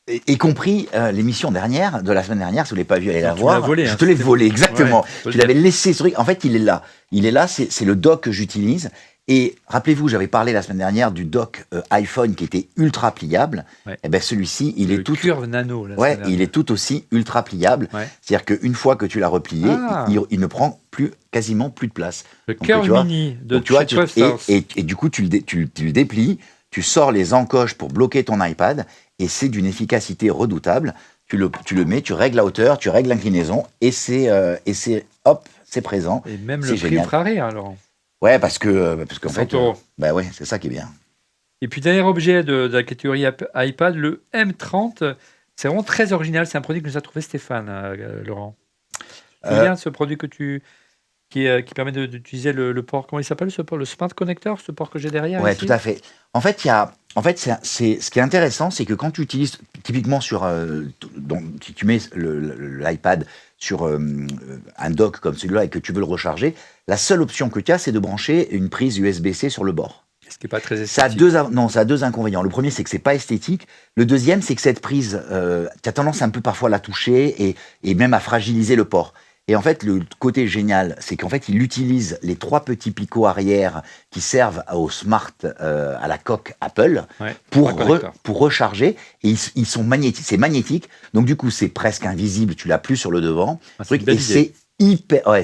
y compris l'émission dernière, de la semaine dernière, si vous ne l'avez pas vu, allez la Tu voir. l'as volé, Je hein, te l'ai c'était volé, bon. exactement. Ouais, faut le Tu l'avais dire. laissé ce truc. En fait, il est là. Il est là, c'est le dock que j'utilise. Et rappelez-vous, j'avais parlé la semaine dernière du dock iPhone qui était ultra pliable. Ouais. Et ben celui-ci, il Le est tout. Curve Nano. Là, Ouais, il est tout aussi ultra pliable. Ouais. C'est-à-dire qu'une fois que tu l'as replié, Ah. il ne prend quasiment plus de place. Le Donc, Curve tu vois, Mini de Donc, tu vois, chez Twelve Stars. et du coup, tu le déplies, tu sors les encoches pour bloquer ton iPad, et c'est d'une efficacité redoutable. Tu le mets, tu règles la hauteur, tu règles l'inclinaison, et c'est hop, c'est présent. Et même c'est le prix génial. vous fera rire, Laurent. Ouais, parce qu'en 100 fait, €. bah ouais, c'est ça qui est bien. Et puis, dernier objet de la catégorie iPad, le M30. C'est vraiment très original. C'est un produit que nous a trouvé Stéphane, Laurent. Tu te souviens de ce produit qui permet d'utiliser le port, comment il s'appelle ce port? Le Smart Connector, ce port que j'ai derrière Ouais, ici? tout à fait. En fait, il y a En fait, ce qui est intéressant, c'est que quand tu utilises, typiquement si tu mets l'iPad sur un dock comme celui-là et que tu veux le recharger, la seule option que tu as, c'est de brancher une prise USB-C sur le bord. Ce qui n'est pas très Ça a esthétique. ça a deux inconvénients. Le premier, c'est que c'est pas esthétique. Le deuxième, c'est que cette prise, tu as tendance un peu parfois à la toucher et même à fragiliser le port. Et en fait, le côté génial, c'est qu'en fait, il utilise les 3 petits picots arrière qui servent au smart, à la coque Apple, Ouais, pour, trois connecteurs. pour recharger. Et ils sont magnétiques. C'est magnétique. Donc, du coup, c'est presque invisible. Tu l'as plus sur le devant. Ah, c'est une belle Et idée.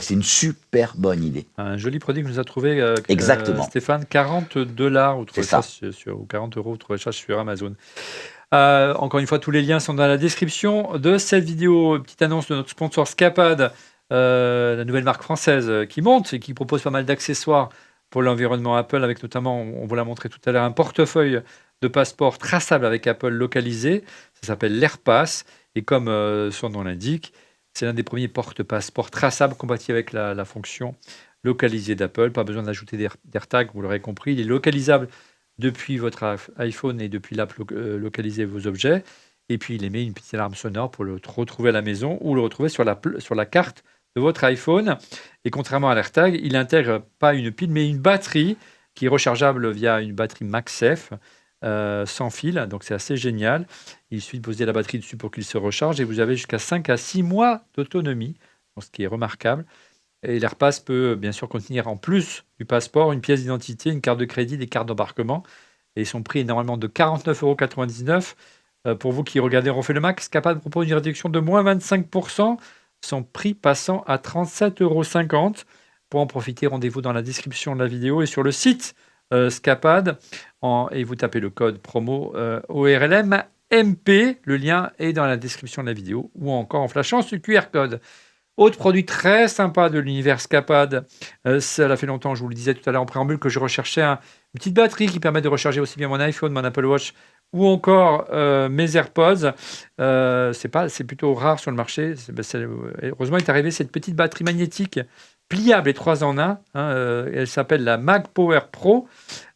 c'est une super bonne idée. Un joli produit que nous a trouvé Exactement. Stéphane, $40, vous C'est trouvez ça ça. ou 40 euros, vous trouvez ça sur Amazon. Encore une fois, tous les liens sont dans la description de cette vidéo. Petite annonce de notre sponsor Scapad, la nouvelle marque française qui monte et qui propose pas mal d'accessoires pour l'environnement Apple, avec notamment, on vous l'a montré tout à l'heure, un portefeuille de passeport traçable avec Apple localisé. Ça s'appelle l'AirPass. Et comme son nom l'indique, c'est l'un des premiers porte-passeports traçables compatibles avec la fonction localisée d'Apple. Pas besoin d'ajouter d'AirTag, vous l'aurez compris. Il est localisable depuis votre iPhone et depuis l'app localiser vos objets. Et puis, il émet une petite alarme sonore pour le retrouver à la maison ou le retrouver sur la carte de votre iPhone. Et contrairement à l'AirTag, il n'intègre pas une pile, mais une batterie qui est rechargeable via une batterie MagSafe sans fil. Donc, c'est assez génial. Il suffit de poser la batterie dessus pour qu'il se recharge et vous avez jusqu'à 5 à 6 mois d'autonomie, ce qui est remarquable. Et l'AirPass peut bien sûr contenir en plus du passeport une pièce d'identité, une carte de crédit, des cartes d'embarquement. Et son prix est normalement de 49,99 €. Pour vous qui regardez Refait le Max, Capable propose une réduction de moins 25%, son prix passant à 37,50 €. Pour en profiter, rendez-vous dans la description de la vidéo et sur le site Scapad. Et vous tapez le code promo ORLM MP. Le lien est dans la description de la vidéo ou encore en flashant ce QR code. Autre produit très sympa de l'univers Scapad, ça fait longtemps, je vous le disais tout à l'heure en préambule, que je recherchais une petite batterie qui permet de recharger aussi bien mon iPhone, mon Apple Watch ou encore mes AirPods. C'est plutôt rare sur le marché. Heureusement, il est arrivé cette petite batterie magnétique pliable et 3 en 1. Elle s'appelle la Mag Power Pro.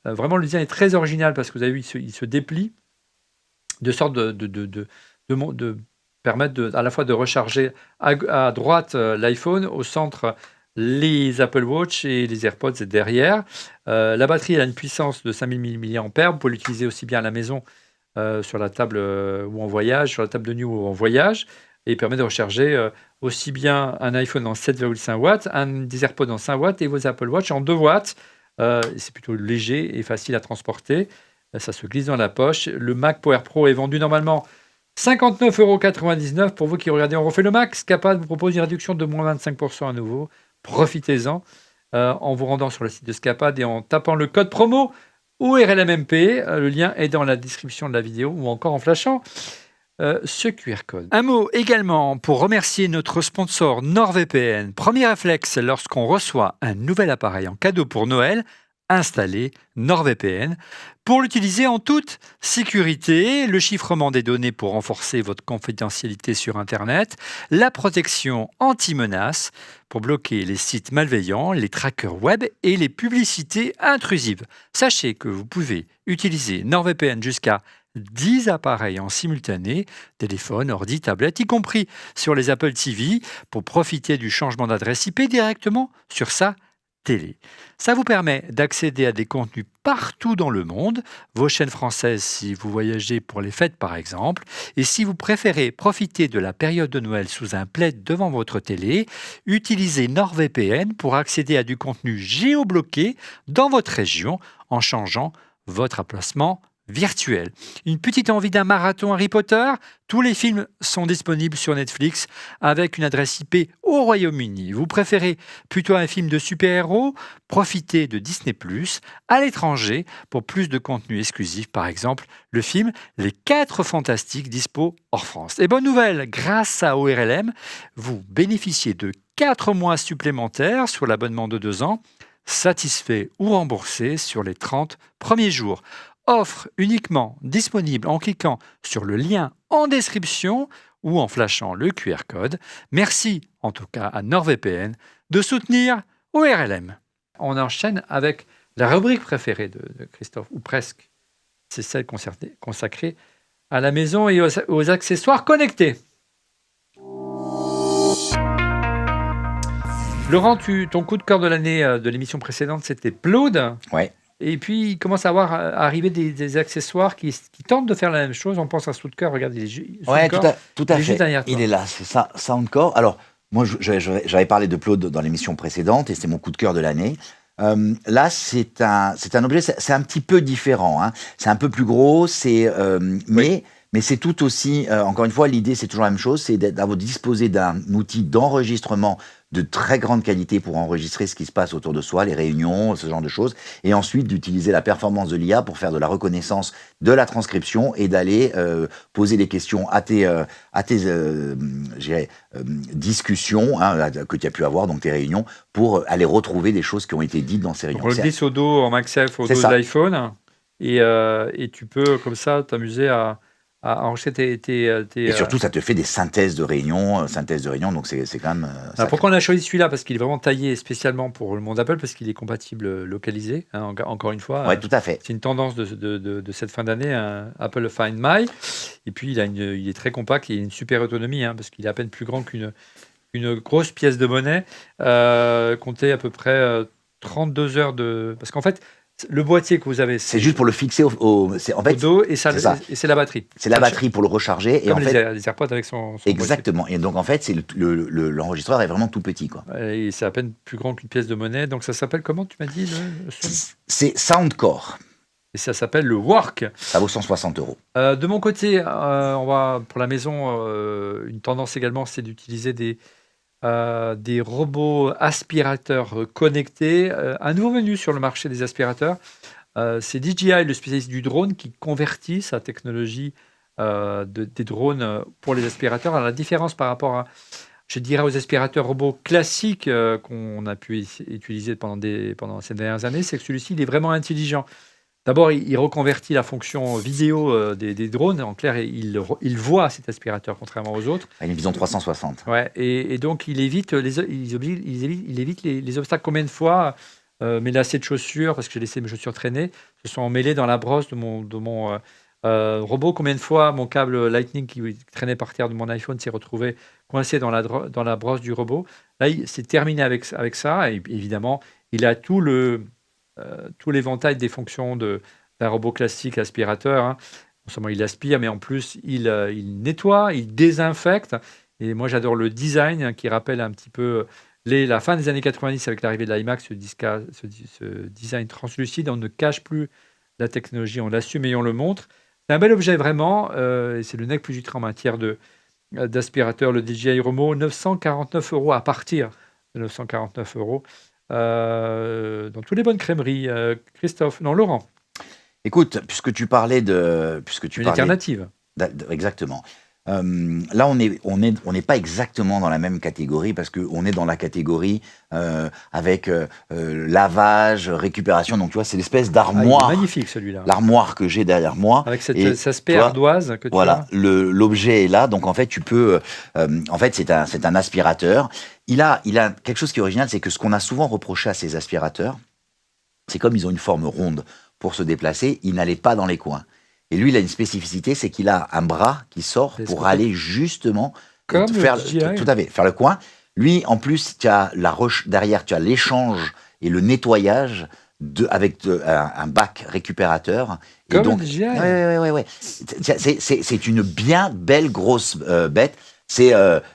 Vraiment, le design est très original parce que vous avez vu, il se déplie de sorte de permettre à la fois de recharger à droite l'iPhone, au centre les Apple Watch et les AirPods derrière. La batterie elle a une puissance de 5000 mAh. Vous pouvez l'utiliser aussi bien à la maison, sur la table ou en voyage, sur la table de nuit ou en voyage. Et il permet de recharger aussi bien un iPhone en 7,5 watts, des AirPods en 5 watts et vos Apple Watch en 2 watts. C'est plutôt léger et facile à transporter. Ça se glisse dans la poche. Le Mac Power Pro est vendu normalement 59,99 € pour vous qui regardez On refait le max. Capable vous propose une réduction de moins 25% à nouveau. Profitez-en en vous rendant sur le site de Scapad et en tapant le code promo ORLMMP. Le lien est dans la description de la vidéo ou encore en flashant ce QR code. Un mot également pour remercier notre sponsor NordVPN. Premier réflexe lorsqu'on reçoit un nouvel appareil en cadeau pour Noël, installer NordVPN pour l'utiliser en toute sécurité, le chiffrement des données pour renforcer votre confidentialité sur Internet, la protection anti-menace pour bloquer les sites malveillants, les trackers web et les publicités intrusives. Sachez que vous pouvez utiliser NordVPN jusqu'à 10 appareils en simultané, téléphone, ordi, tablette, y compris sur les Apple TV, pour profiter du changement d'adresse IP directement sur sa télé. Ça vous permet d'accéder à des contenus partout dans le monde, vos chaînes françaises si vous voyagez pour les fêtes par exemple, et si vous préférez profiter de la période de Noël sous un plaid devant votre télé, utilisez NordVPN pour accéder à du contenu géobloqué dans votre région en changeant votre emplacement virtuel. Une petite envie d'un marathon Harry Potter? Tous les films sont disponibles sur Netflix avec une adresse IP au Royaume-Uni. Vous préférez plutôt un film de super-héros? Profitez de Disney+, à l'étranger, pour plus de contenu exclusif. Par exemple, le film Les 4 Fantastiques dispo hors France. Et bonne nouvelle, grâce à ORLM, vous bénéficiez de 4 mois supplémentaires sur l'abonnement de 2 ans, satisfait ou remboursé sur les 30 premiers jours. Offre uniquement disponible en cliquant sur le lien en description ou en flashant le QR code. Merci en tout cas à NordVPN de soutenir ORLM. On enchaîne avec la rubrique préférée de Christophe, ou presque. c'est celle consacrée à la maison et aux accessoires connectés. Laurent, ton coup de cœur de l'année de l'émission précédente, c'était Plod. Ouais. Et puis, il commence à arriver des accessoires qui tentent de faire la même chose. On pense à Soundcore, regarde, il est Ouais, tout à fait. juste derrière toi. Il est là, c'est ça, Soundcore. Alors, moi, j'avais parlé de Plod dans l'émission précédente et c'est mon coup de cœur de l'année. Là, c'est un objet, c'est un petit peu différent. Hein. C'est un peu plus gros, mais c'est tout aussi, encore une fois, l'idée, c'est toujours la même chose, c'est d'avoir disposé d'un outil d'enregistrement de très grande qualité pour enregistrer ce qui se passe autour de soi, les réunions, ce genre de choses, et ensuite d'utiliser la performance de l'IA pour faire de la reconnaissance de la transcription et d'aller poser des questions à tes discussions que tu as pu avoir, donc tes réunions, pour aller retrouver des choses qui ont été dites dans ces réunions. On le glisse au dos en MagSafe, au dos de l'iPhone, et tu peux comme ça t'amuser à enregistrer Et surtout, ça te fait des synthèses de réunions, donc c'est quand même... pourquoi on a choisi celui-là? Parce qu'il est vraiment taillé spécialement pour le monde Apple, parce qu'il est compatible localisé, hein, encore une fois. Oui, tout à fait. C'est une tendance de cette fin d'année, Apple Find My. Et puis, il est très compact, il a une super autonomie, hein, parce qu'il est à peine plus grand qu'une grosse pièce de monnaie, comptait à peu près 32 heures de... Parce qu'en fait, le boîtier que vous avez, c'est juste pour le fixer au dos, et c'est la batterie. C'est la batterie pour le recharger. Comme et en fait, les AirPods avec son exactement. Boîtier. Et donc, en fait, l'enregistreur est vraiment tout petit, quoi. Et c'est à peine plus grand qu'une pièce de monnaie. Donc, ça s'appelle comment, tu m'as dit le son? C'est Soundcore. Et ça s'appelle le Work. Ça vaut 160 €. De mon côté, on va, pour la maison, une tendance également, c'est d'utiliser des robots aspirateurs connectés. Un nouveau menu sur le marché des aspirateurs. C'est DJI, le spécialiste du drone, qui convertit sa technologie des drones pour les aspirateurs. Alors, la différence par rapport je dirais, aux aspirateurs robots classiques qu'on a pu utiliser pendant ces dernières années, c'est que celui-ci, il est vraiment intelligent. D'abord, il reconvertit la fonction vidéo des drones. En clair, il voit cet aspirateur, contrairement aux autres. Une vision 360. Ouais, et donc, il évite les obstacles. Combien de fois mes lacets de chaussures, parce que j'ai laissé mes chaussures traîner, se sont emmêlés dans la brosse de mon robot? Combien de fois mon câble Lightning qui traînait par terre de mon iPhone s'est retrouvé coincé dans la brosse du robot? Là, c'est terminé avec ça. Et évidemment, il a tout l'éventail des fonctions d'un robot classique aspirateur. Hein. Non seulement il aspire, mais en plus, il nettoie, il désinfecte. Et moi, j'adore le design, hein, qui rappelle un petit peu la fin des années 90 avec l'arrivée de l'iMac, ce design translucide. On ne cache plus la technologie, on l'assume et on le montre. C'est un bel objet vraiment, et c'est le nec plus ultra en matière d'aspirateur, le DJI Romo, 949 € à partir de 949 €. Dans toutes les bonnes crèmeries. Laurent. Écoute, puisque tu parlais une alternative. Exactement. Là, on n'est pas exactement dans la même catégorie parce qu'on est dans la catégorie avec lavage, récupération. Donc, tu vois, c'est l'espèce d'armoire. Il est magnifique, celui-là. L'armoire que j'ai derrière moi. Avec cet aspect ardoise que tu as. L'objet est là. Donc, en fait, tu peux... en fait, c'est un aspirateur. Il a quelque chose qui est original, c'est que ce qu'on a souvent reproché à ces aspirateurs, c'est comme ils ont une forme ronde pour se déplacer, ils n'allaient pas dans les coins. Et lui, il a une spécificité, c'est qu'il a un bras qui sort pour aller justement faire le coin. Lui, en plus, tu as derrière, tu as l'échange et le nettoyage avec un bac récupérateur. Comme le DJI. Ouais. C'est une bien belle grosse bête. C'est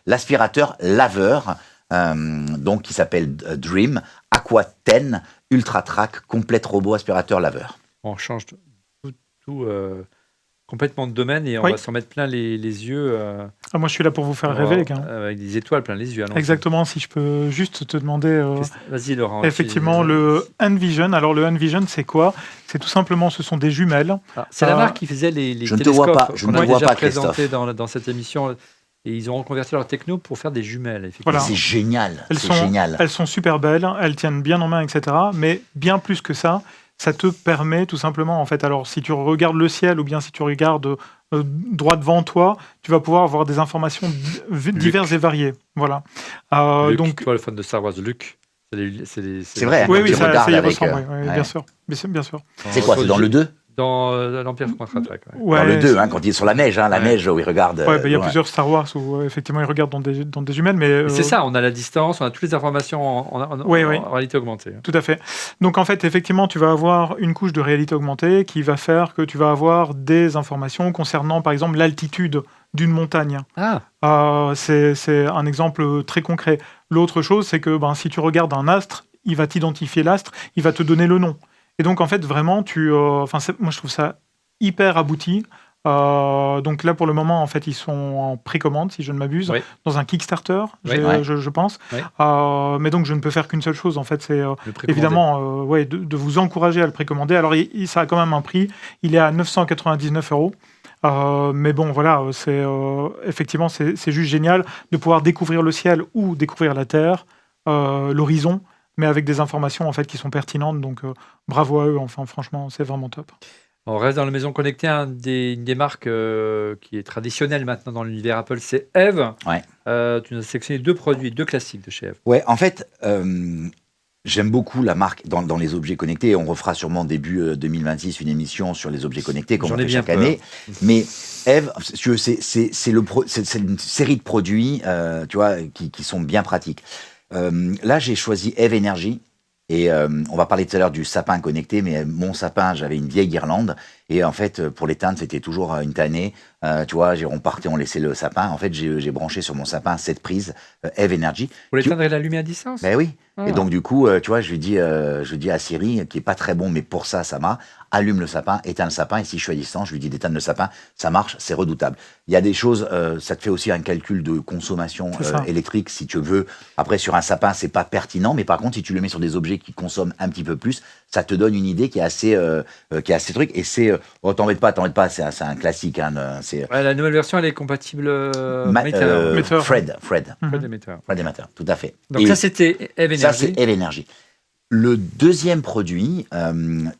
l'aspirateur laveur, donc qui s'appelle Dream Aqua 10 Ultra Track Complète Robot Aspirateur Laveur. On change tout complètement de domaine et on va s'en mettre plein les yeux. Moi, je suis là pour vous faire rêver, les gars. Avec des étoiles plein les yeux. Exactement, si je peux juste te demander... Vas-y, Laurent. Effectivement, le Envision. Alors, le Envision, c'est quoi? C'est tout simplement, ce sont des jumelles. C'est la marque qui faisait les je télescopes. Je ne te vois pas, présenté dans cette émission. Et ils ont reconverti leur techno pour faire des jumelles. Voilà. C'est génial. Elles sont super belles, elles tiennent bien en main, etc. Mais bien plus que ça, ça te permet tout simplement, en fait, alors si tu regardes le ciel ou bien si tu regardes droit devant toi, tu vas pouvoir avoir des informations diverses et variées. Voilà. Luke, donc, toi, le fan de Star Wars, Luke. C'est vrai. Oui, ça y avec... ressemble, bien sûr. Bien sûr. C'est quoi? C'est dans le 2? Dans l'Empire contre-attaque. Ouais. Ouais, Dans le 2, c'est- quand il est sur la neige, la Ouais. neige où il regarde. ouais, il y a loin. plusieurs Star Wars où effectivement ils regardent dans des jumelles, mais Et c'est ça, on a la distance, on a toutes les informations Oui. en réalité augmentée. tout à fait. Donc en fait, effectivement, tu vas avoir une couche de réalité augmentée qui va faire que tu vas avoir des informations concernant, par exemple, l'altitude d'une montagne. Ah, C'est un exemple très concret. L'autre chose, c'est que si tu regardes un astre, il va t'identifier l'astre, il va te donner le nom. Et donc, en fait, vraiment, moi, je trouve ça hyper abouti. Donc là, pour le moment, en fait, ils sont en précommande, si je ne m'abuse, Oui. dans un Kickstarter, Oui. Ouais. je pense. Oui. Mais donc, je ne peux faire qu'une seule chose, en fait, c'est le précommandé. évidemment de vous encourager à le précommander. Alors, ça a quand même un prix. Il est à 999 €. Mais bon, voilà, effectivement, c'est juste génial de pouvoir découvrir le ciel ou découvrir la Terre, l'horizon, mais avec des informations en fait qui sont pertinentes. Donc, bravo à eux. Enfin, franchement, c'est vraiment top. On reste dans la maison connectée. Une des marques qui est traditionnelle maintenant dans l'univers Apple, c'est Eve. Ouais. Tu nous as sélectionné 2 produits, 2 classiques de chez Eve. Ouais, en fait, j'aime beaucoup la marque dans les objets connectés. On refera sûrement début 2026 une émission sur les objets connectés, comme J'en on ai fait bien chaque peur. année. Mais Eve, si tu veux, c'est une série de produits, tu vois, qui sont bien pratiques. Là, j'ai choisi Eve Energy. Et on va parler tout à l'heure du sapin connecté, mais mon sapin, j'avais une vieille guirlande. Et en fait, pour l'éteindre, c'était toujours une tannée. Tu vois, on partait, on laissait le sapin. En fait, j'ai branché sur mon sapin cette prise Eve Energy. Vous l'éteindre et l'allumer à distance? Ben oui. Ah. Et donc, du coup, tu vois, je dis à Siri, qui est pas très bon, mais pour ça allume le sapin, éteins le sapin. Et si je suis à distance, je lui dis d'éteindre le sapin. Ça marche, c'est redoutable. Il y a des choses, ça te fait aussi un calcul de consommation C'est ça. électrique, si tu veux. Après, sur un sapin, c'est pas pertinent. Mais par contre, si tu le mets sur des objets qui consomment un petit peu plus, ça te donne une idée qui est assez truc. Et c'est, t'embête pas, c'est un classique. Hein, Ouais, la nouvelle version, elle est compatible Matter. Matter. Fred Mhm. Fred et Matter. et Matter, tout à fait. Donc Et ça, c'était Eve ça, Energy. c'est Eve Energy. Le deuxième produit,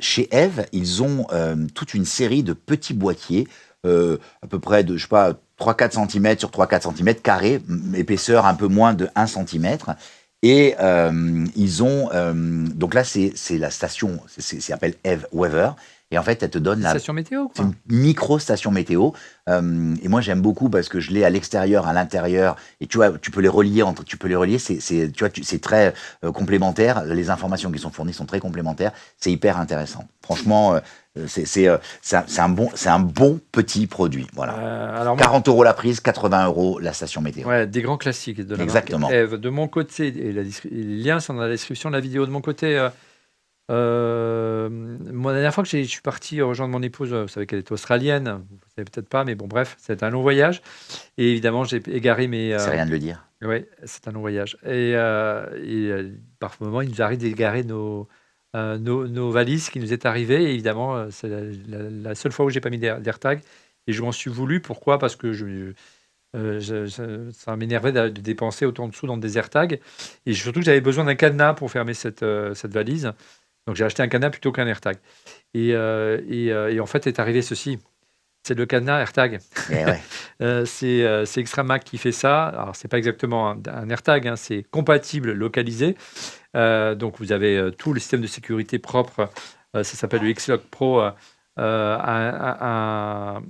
chez Eve, ils ont toute une série de petits boîtiers, à peu près de, je sais pas, 3-4 cm sur 3-4 cm carrés, épaisseur un peu moins de 1 cm. Et ils ont... donc là, c'est la station, ça s'appelle Eve Weather. Et en fait, elle te donne la... Station météo, C'est quoi. une micro-station météo. Et moi, j'aime beaucoup parce que je l'ai à l'extérieur, à l'intérieur. Et tu vois, tu peux les relier. C'est très complémentaire. Les informations qui sont fournies sont très complémentaires. C'est hyper intéressant. Franchement, c'est un bon petit produit. Voilà. Alors moi, 40 € la prise, 80 € la station météo. ouais, des grands classiques de la Exactement. marque Eve. De mon côté, et les liens sont dans la description de la vidéo. De mon côté, moi, la dernière fois que je suis parti rejoindre mon épouse, vous savez qu'elle est australienne, vous ne savez peut-être pas, mais bon, bref, c'est un long voyage. Et évidemment, j'ai égaré mes. C'est rien de le dire. Oui, c'est un long voyage. Et par moment, il nous arrive d'égarer nos valises qui nous est arrivé. Et évidemment, c'est la seule fois où j'ai pas mis d'AirTag. Et je m'en suis voulu. Pourquoi? Parce que ça m'énervait de dépenser autant de sous dans des AirTags. Et surtout, j'avais besoin d'un cadenas pour fermer cette valise. Donc, j'ai acheté un cadenas plutôt qu'un AirTag. Et en fait, est arrivé ceci. C'est le cadenas AirTag. Eh ouais. C'est Extramac qui fait ça. Alors, c'est pas exactement un AirTag, hein, c'est compatible, localisé. Donc, vous avez tout le système de sécurité propre. Ça s'appelle le X-Lock Pro. Un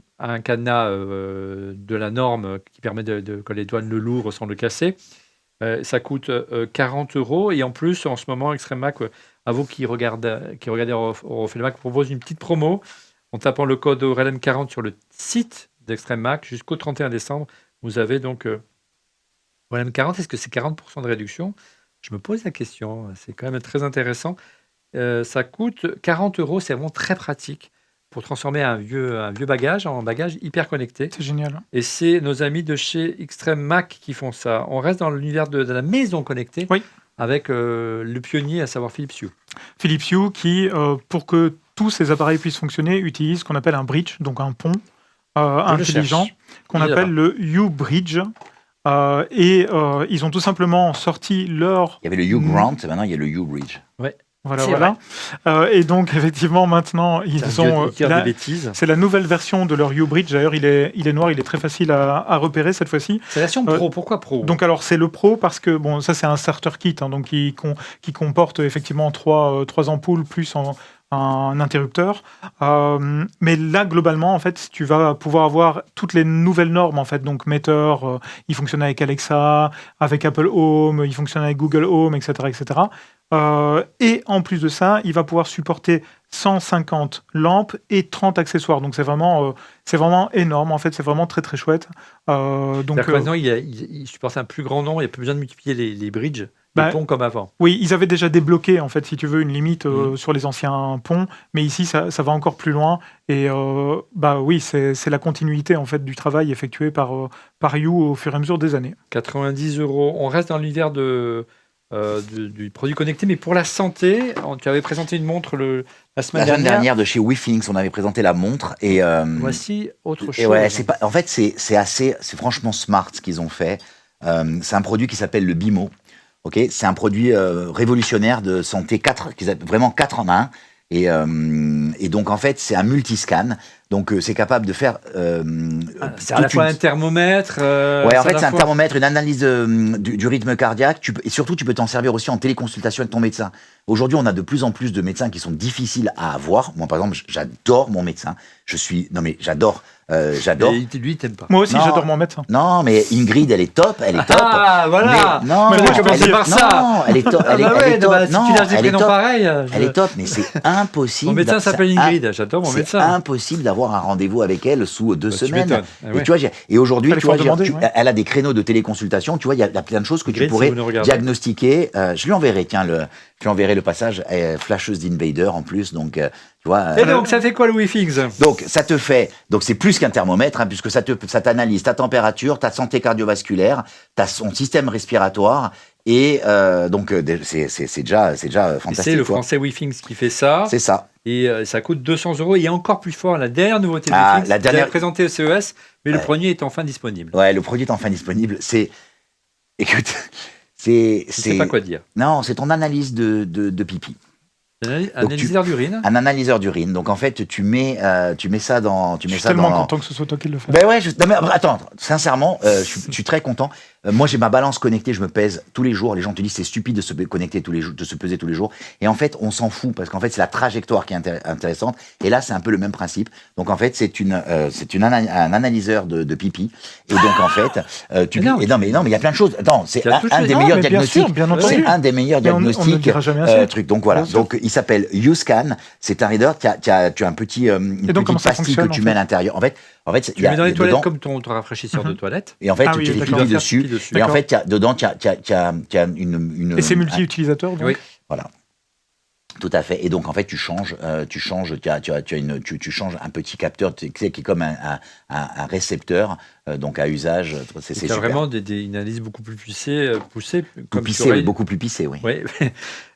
cadenas de la norme qui permet que les douanes le louent sans le casser. Ça coûte 40 € et en plus, en ce moment, Extreme Mac, à vous qui regardez Refait le Mac, propose une petite promo en tapant le code ORLM40 sur le site d'Extreme Mac jusqu'au 31 décembre. Vous avez donc ORLM40. Est-ce que c'est 40% de réduction? Je me pose la question. C'est quand même très intéressant. Ça coûte 40 €. C'est vraiment très pratique pour transformer un vieux bagage en bagage hyper connecté. C'est génial. Et c'est nos amis de chez Extreme Mac qui font ça. On reste dans l'univers de la maison connectée Oui. avec le pionnier, à savoir Philips Hue. Philips Hue qui, pour que tous ces appareils puissent fonctionner, utilise ce qu'on appelle un bridge, donc un pont intelligent, cherche. qu'on Il est appelle le Hue Bridge. Ils ont tout simplement sorti leur... Il y avait le Hue Grant, maintenant il y a le Hue Bridge. Voilà. Et donc, effectivement, maintenant, ils ont... des bêtises. C'est la nouvelle version de leur Hue Bridge. D'ailleurs, il est noir, il est très facile à repérer cette fois-ci. C'est la version Pro. Pourquoi Pro? Donc, alors, c'est le Pro parce que, bon, ça, c'est un starter kit, hein, donc qui comporte effectivement trois ampoules plus un interrupteur. Mais là, globalement, en fait, tu vas pouvoir avoir toutes les nouvelles normes, en fait. Donc, Matter, il fonctionne avec Alexa, avec Apple Home, il fonctionne avec Google Home, etc., etc. Et en plus de ça, il va pouvoir supporter 150 lampes et 30 accessoires. Donc, c'est vraiment énorme. En fait, c'est vraiment très, très chouette. Donc, maintenant, il supporte un plus grand nombre. Il n'y a plus besoin de multiplier les bridges, les Bah, ponts comme avant. oui, ils avaient déjà débloqué, en fait, si tu veux, une limite sur les anciens ponts, mais ici, ça va encore plus loin. Et oui, c'est la continuité, en fait, du travail effectué par You au fur et à mesure des années. 90 €. On reste dans l'univers du produit connecté, mais pour la santé, tu avais présenté une montre la semaine La semaine dernière. dernière de chez WeThings, on avait présenté la montre et Voici autre chose. et ouais, en fait c'est franchement smart ce qu'ils ont fait. C'est un produit qui s'appelle le Bimo. Ok, c'est un produit révolutionnaire de santé vraiment 4 en 1. Et donc en fait c'est un multiscan. Donc c'est capable de faire. C'est à la fois un thermomètre. Ouais, en fait, c'est un thermomètre, une analyse du rythme cardiaque. Et surtout, tu peux t'en servir aussi en téléconsultation avec ton médecin. Aujourd'hui, on a de plus en plus de médecins qui sont difficiles à avoir. Moi, par exemple, j'adore mon médecin. Non, mais j'adore. Mais lui, il t'aime pas. Moi aussi, Non. j'adore mon médecin. Non, mais Ingrid, elle est top. Elle est top. Ah, voilà. Mais, non, Mais moi, je commençais par ça. Non, elle est top. Elle est top. Si Non, tu lâches des elle est prénoms top. pareils. Elle est top, mais c'est impossible. Mon médecin C'est s'appelle Ingrid. J'adore mon C'est médecin. impossible d'avoir un rendez-vous avec elle sous 2 Tu semaines. m'étonnes. Ah ouais. Et tu vois, et aujourd'hui, Fallait tu vois, faut demander, ouais. elle a des créneaux de téléconsultation. Tu vois, il y a plein de choses que tu Ingrid, si pourrais vous nous regardez. diagnostiquer. Je lui enverrai, tiens, je lui enverrai le passage. Flasheuse d'Invader en plus, donc tu vois. Et donc, ça fait quoi le WeFix? Donc ça te fait, donc c'est plus qu'un thermomètre, hein, puisque ça t'analyse ta température, ta santé cardiovasculaire, son système respiratoire, et donc c'est déjà fantastique. C'est le quoi. français WeFix qui fait ça. C'est ça. Et ça coûte 200 €. Et encore plus fort, la dernière nouveauté de Ah, WeFix, la dernière- vous avez présenté au CES, mais le Ouais. premier est enfin disponible. Ouais, le produit est enfin disponible. Écoute, Je ne sais pas quoi dire. Non, c'est ton analyse de pipi. Un Donc, analyseur d'urine. Un analyseur d'urine. Donc en fait, tu mets ça dans. Je suis tellement content que ce soit toi qui le fais. Ben ouais, non mais attends, sincèrement, je suis très content. Moi, j'ai ma balance connectée, je me pèse tous les jours. Les gens te disent c'est stupide de se connecter tous les jours, de se peser tous les jours. Et en fait, on s'en fout parce qu'en fait, c'est la trajectoire qui est intéressante. Et là, c'est un peu le même principe. Donc en fait, c'est un analyseur de pipi. Et donc en fait, non mais il y a plein de choses. Attends, c'est Il y a toutes un les- des Non, meilleurs mais bien diagnostics. sûr, bien entendu. C'est un des meilleurs Mais on ne le diagnostics. dira jamais assez. Truc. Donc voilà. Bien sûr. Donc il s'appelle YouScan. C'est un reader. Tu as un petit une Et donc, comment petite ça pastille que fonctionne, tu en mets à fait l'intérieur. En fait, Tu le mets dans les toilettes dedans, comme ton rafraîchisseur de toilette. et en fait, Ah oui, tu fais d'accord. pipi Faire dessus. pipi dessus. Et en D'accord. fait, dedans, tu as une. Et c'est multi-utilisateur, donc. Oui. Voilà. Tout à fait. Et donc, en fait, tu changes un petit capteur qui est comme un récepteur, donc à usage. C'est Tu as super. vraiment une analyse beaucoup plus poussée. Plus pissé, beaucoup plus pissé, oui. Ouais.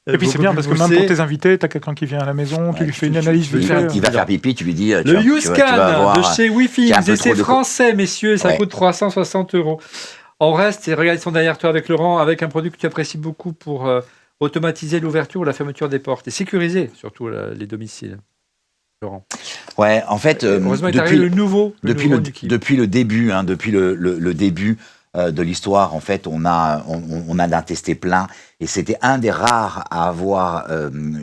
Et puis c'est bien parce que même pour tes invités, tu as quelqu'un qui vient à la maison, tu lui fais une analyse tu vite fais un fait. petit- Il va faire pipi, tu lui dis. Le tu vas YouScan avoir, de chez WeFix. qu'il y a un peu Et c'est trop de- français, messieurs. Ça Ouais. coûte 360 €. On reste et regarde, ils sont derrière toi avec Laurent, avec un produit que tu apprécies beaucoup pour automatiser l'ouverture ou la fermeture des portes et sécuriser surtout les domiciles. Laurent. Ouais, en fait, Heureusement, il est arrivé le nouveau Nuki. depuis le début, hein, depuis le début de l'histoire, en fait, on en a testé plein, et c'était un des rares à avoir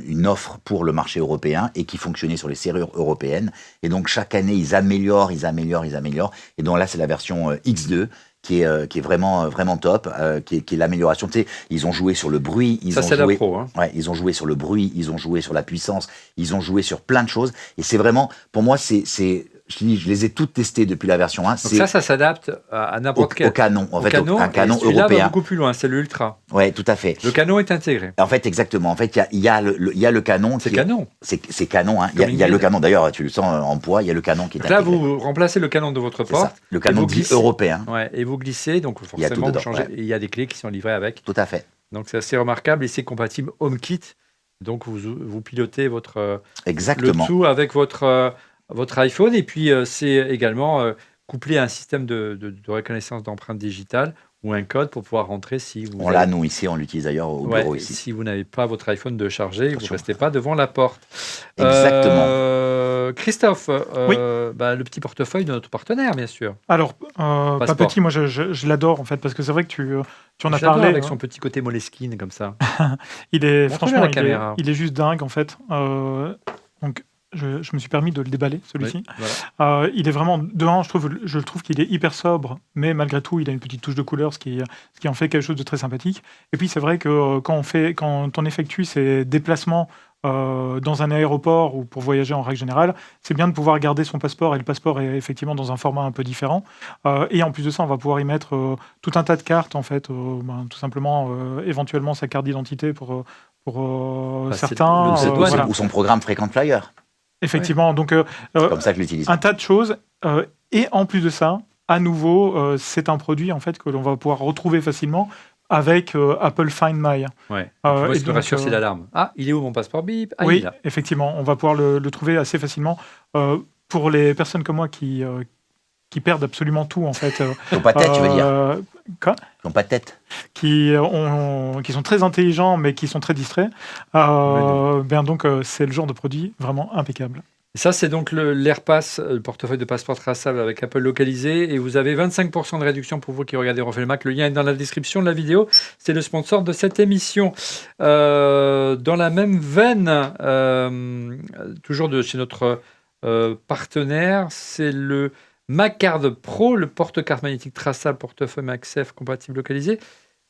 une offre pour le marché européen et qui fonctionnait sur les serrures européennes. Et donc chaque année, ils améliorent. Et donc là, c'est la version X2. Qui est vraiment top, qui est l'amélioration. Tu sais, ils ont joué sur le bruit, Ça, c'est la pro. Hein. Ouais, ils ont joué sur le bruit, ils ont joué sur la puissance, ils ont joué sur plein de choses. Et c'est vraiment, pour moi, je les ai toutes testées depuis la version 1. Donc ça s'adapte à n'importe quel. Au canon, en fait, un canon et celui-là va européen. beaucoup plus loin, c'est le Ultra. Ouais, tout à fait. Le canon est intégré. En fait, exactement. En fait, il y a le canon. C'est canon. C'est canon. Hein. Il Comme y a le Ingrid. canon. D'ailleurs, tu le sens en poids. Il y a le canon qui est Donc là, intégré. vous remplacez le canon de votre C'est ça. porte. Le canon vous dit glissez. européen. Ouais, et vous glissez, donc Il y a tout forcément, vous dedans, changez. ouais. Et il y a des clés qui sont livrées avec. Tout à fait. Donc c'est assez remarquable et c'est compatible HomeKit. Donc vous pilotez le Exactement. tout avec votre iPhone. Et puis c'est également couplé à un système de reconnaissance d'empreintes digitales ou un code pour pouvoir rentrer si vous On l'a, nous, ici. On l'utilise d'ailleurs au Ouais, bureau ici. si vous n'avez pas votre iPhone de charger, vous ne Attention. restez pas devant la porte. Exactement. Christophe, Oui. le petit portefeuille de notre partenaire, bien sûr. Alors, pas Passeport. petit, moi je l'adore en fait, parce que c'est vrai que tu en as Je l'adore parlé. avec son petit côté Moleskine comme ça. Il est Montre-le à franchement, la caméra. il est juste dingue en fait. Donc, je me suis permis de le déballer, celui-ci. Oui, voilà. Il est vraiment, de un, je trouve qu'il est hyper sobre, mais malgré tout, il a une petite touche de couleur, ce qui en fait quelque chose de très sympathique. Et puis, c'est vrai que quand on effectue ces déplacements dans un aéroport ou pour voyager en règle générale, c'est bien de pouvoir garder son passeport, et le passeport est effectivement dans un format un peu différent. Et en plus de ça, on va pouvoir y mettre tout un tas de cartes, en fait, tout simplement, éventuellement sa carte d'identité pour Bah, c'est certains. le Ou douane. ou son programme Frequent Flyer. Effectivement, donc C'est comme ça que je l'utilise. un tas de choses. Et en plus de ça, à nouveau, c'est un produit en fait que l'on va pouvoir retrouver facilement avec Apple Find My. Ouais. Et puis moi, Et ce qui me donc, rassure, c'est l'alarme. Ah, il est où mon passeport? Bip. Ah, il est oui, là. effectivement, on va pouvoir le trouver assez facilement. Pour les personnes comme moi qui perdent absolument tout en fait, Ils n'ont pas de tête, tu veux dire. quoi Ils n'ont pas de tête. qui sont très intelligents mais qui sont très distraits, bien donc c'est le genre de produit vraiment impeccable. Et ça, c'est donc l'AirPass, le portefeuille de passeport traçable avec Apple localisé. Et vous avez 25% de réduction pour vous qui regardez Refait le Mac. Le lien est dans la description de la vidéo. C'est le sponsor de cette émission. Dans la même veine, toujours chez notre partenaire, c'est le MacCard Pro, le porte-carte magnétique traçable, portefeuille MagSafe compatible localisé.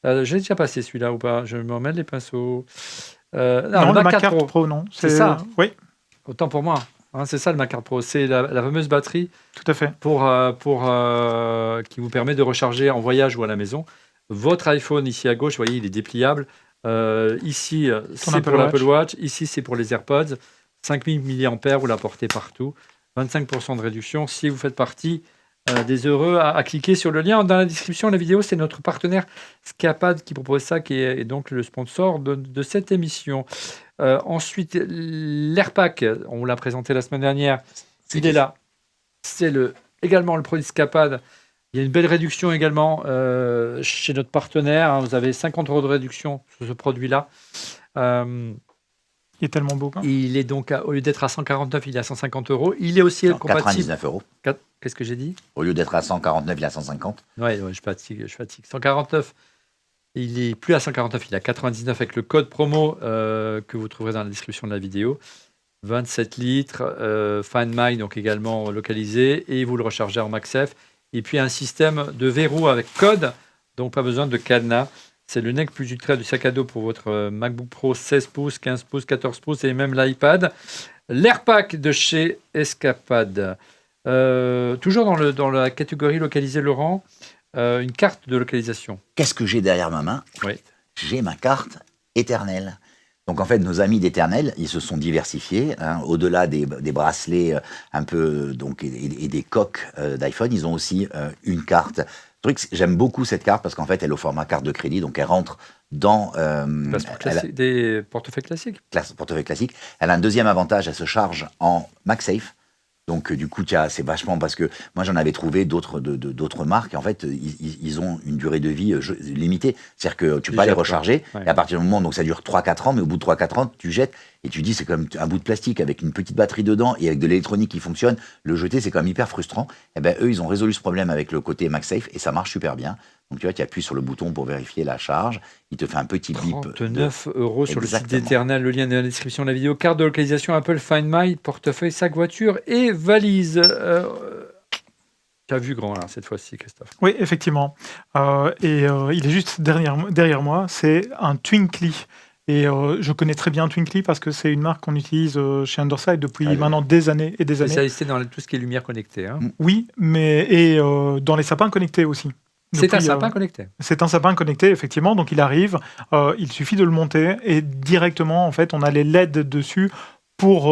J'ai déjà passé celui-là ou pas? Je me remets les pinceaux. Non, le MacCard Pro, non. C'est ça. Oui, Autant pour moi. Hein, c'est ça le MacCard Pro, c'est la fameuse batterie tout à fait. qui vous permet de recharger en voyage ou à la maison. Votre iPhone ici à gauche, vous voyez, il est dépliable. Ici, c'est Apple pour l'Apple Watch. Watch. Ici, c'est pour les AirPods. 5000 mAh, vous la portez partout. 25% de réduction. Si vous faites partie des heureux à cliquer sur le lien dans la description de la vidéo, c'est notre partenaire Scapad qui propose ça, qui est donc le sponsor de cette émission. Ensuite, l'AirPack, on vous l'a présenté la semaine dernière, il est là. C'est également le produit Scapad. Il y a une belle réduction également chez notre partenaire. Hein. Vous avez 50 € de réduction sur ce produit-là. Il est tellement beau. Quoi. Il est donc, au lieu d'être à 149, il est à 150 €. Il est aussi Non, compatible. 99 euros. Qu'est-ce que j'ai dit? Au lieu d'être à 149, il est à 150. Ouais, je fatigue. 149. Il est plus à 149, il est à 99 avec le code promo que vous trouverez dans la description de la vidéo. 27 litres, Find My, donc également localisé, et vous le rechargez en MagSafe. Et puis un système de verrou avec code, donc pas besoin de cadenas. C'est le nec plus ultra du sac à dos pour votre MacBook Pro 16 pouces, 15 pouces, 14 pouces et même l'iPad. L'AirPack de chez Escapade. Toujours dans la catégorie localisée, Laurent, une carte de localisation. Qu'est-ce que j'ai derrière ma main? Oui. J'ai ma carte Éternel. Donc en fait, nos amis d'Éternel, ils se sont diversifiés. Hein, au-delà des bracelets un peu donc et des coques d'iPhone, ils ont aussi une carte. J'aime beaucoup cette carte parce qu'en fait, elle est au format carte de crédit, donc elle rentre dans des portefeuilles classiques. Portefeuille classique. Elle a un deuxième avantage, elle se charge en MagSafe. Donc du coup, c'est vachement parce que moi j'en avais trouvé d'autres marques et en fait ils ont une durée de vie limitée. C'est-à-dire que tu peux pas les recharger et à partir du moment donc ça dure 3-4 ans, mais au bout de 3-4 ans tu jettes et tu dis c'est comme un bout de plastique avec une petite batterie dedans et avec de l'électronique qui fonctionne. Le jeter c'est quand même hyper frustrant. Et ben eux ils ont résolu ce problème avec le côté MagSafe et ça marche super bien. Donc tu vois, tu appuies sur le bouton pour vérifier la charge. Il te fait un petit bip. 39 € sur le site Exactement. d'Éternel. Le lien est dans la description de la vidéo. Carte de localisation Apple Find My, portefeuille, sac voiture et valise. Tu as vu grand là cette fois-ci, Christophe. Oui, effectivement. Il est juste derrière moi. C'est un Twinkly. Et je connais très bien Twinkly parce que c'est une marque qu'on utilise chez Underside depuis maintenant des années et des années. Spécialisté dans tout ce qui est lumière connectée. Hein. Oui, et dans les sapins connectés aussi. C'est un sapin connecté. C'est un sapin connecté, effectivement. Donc il arrive, il suffit de le monter et directement, en fait, on a les LED dessus pour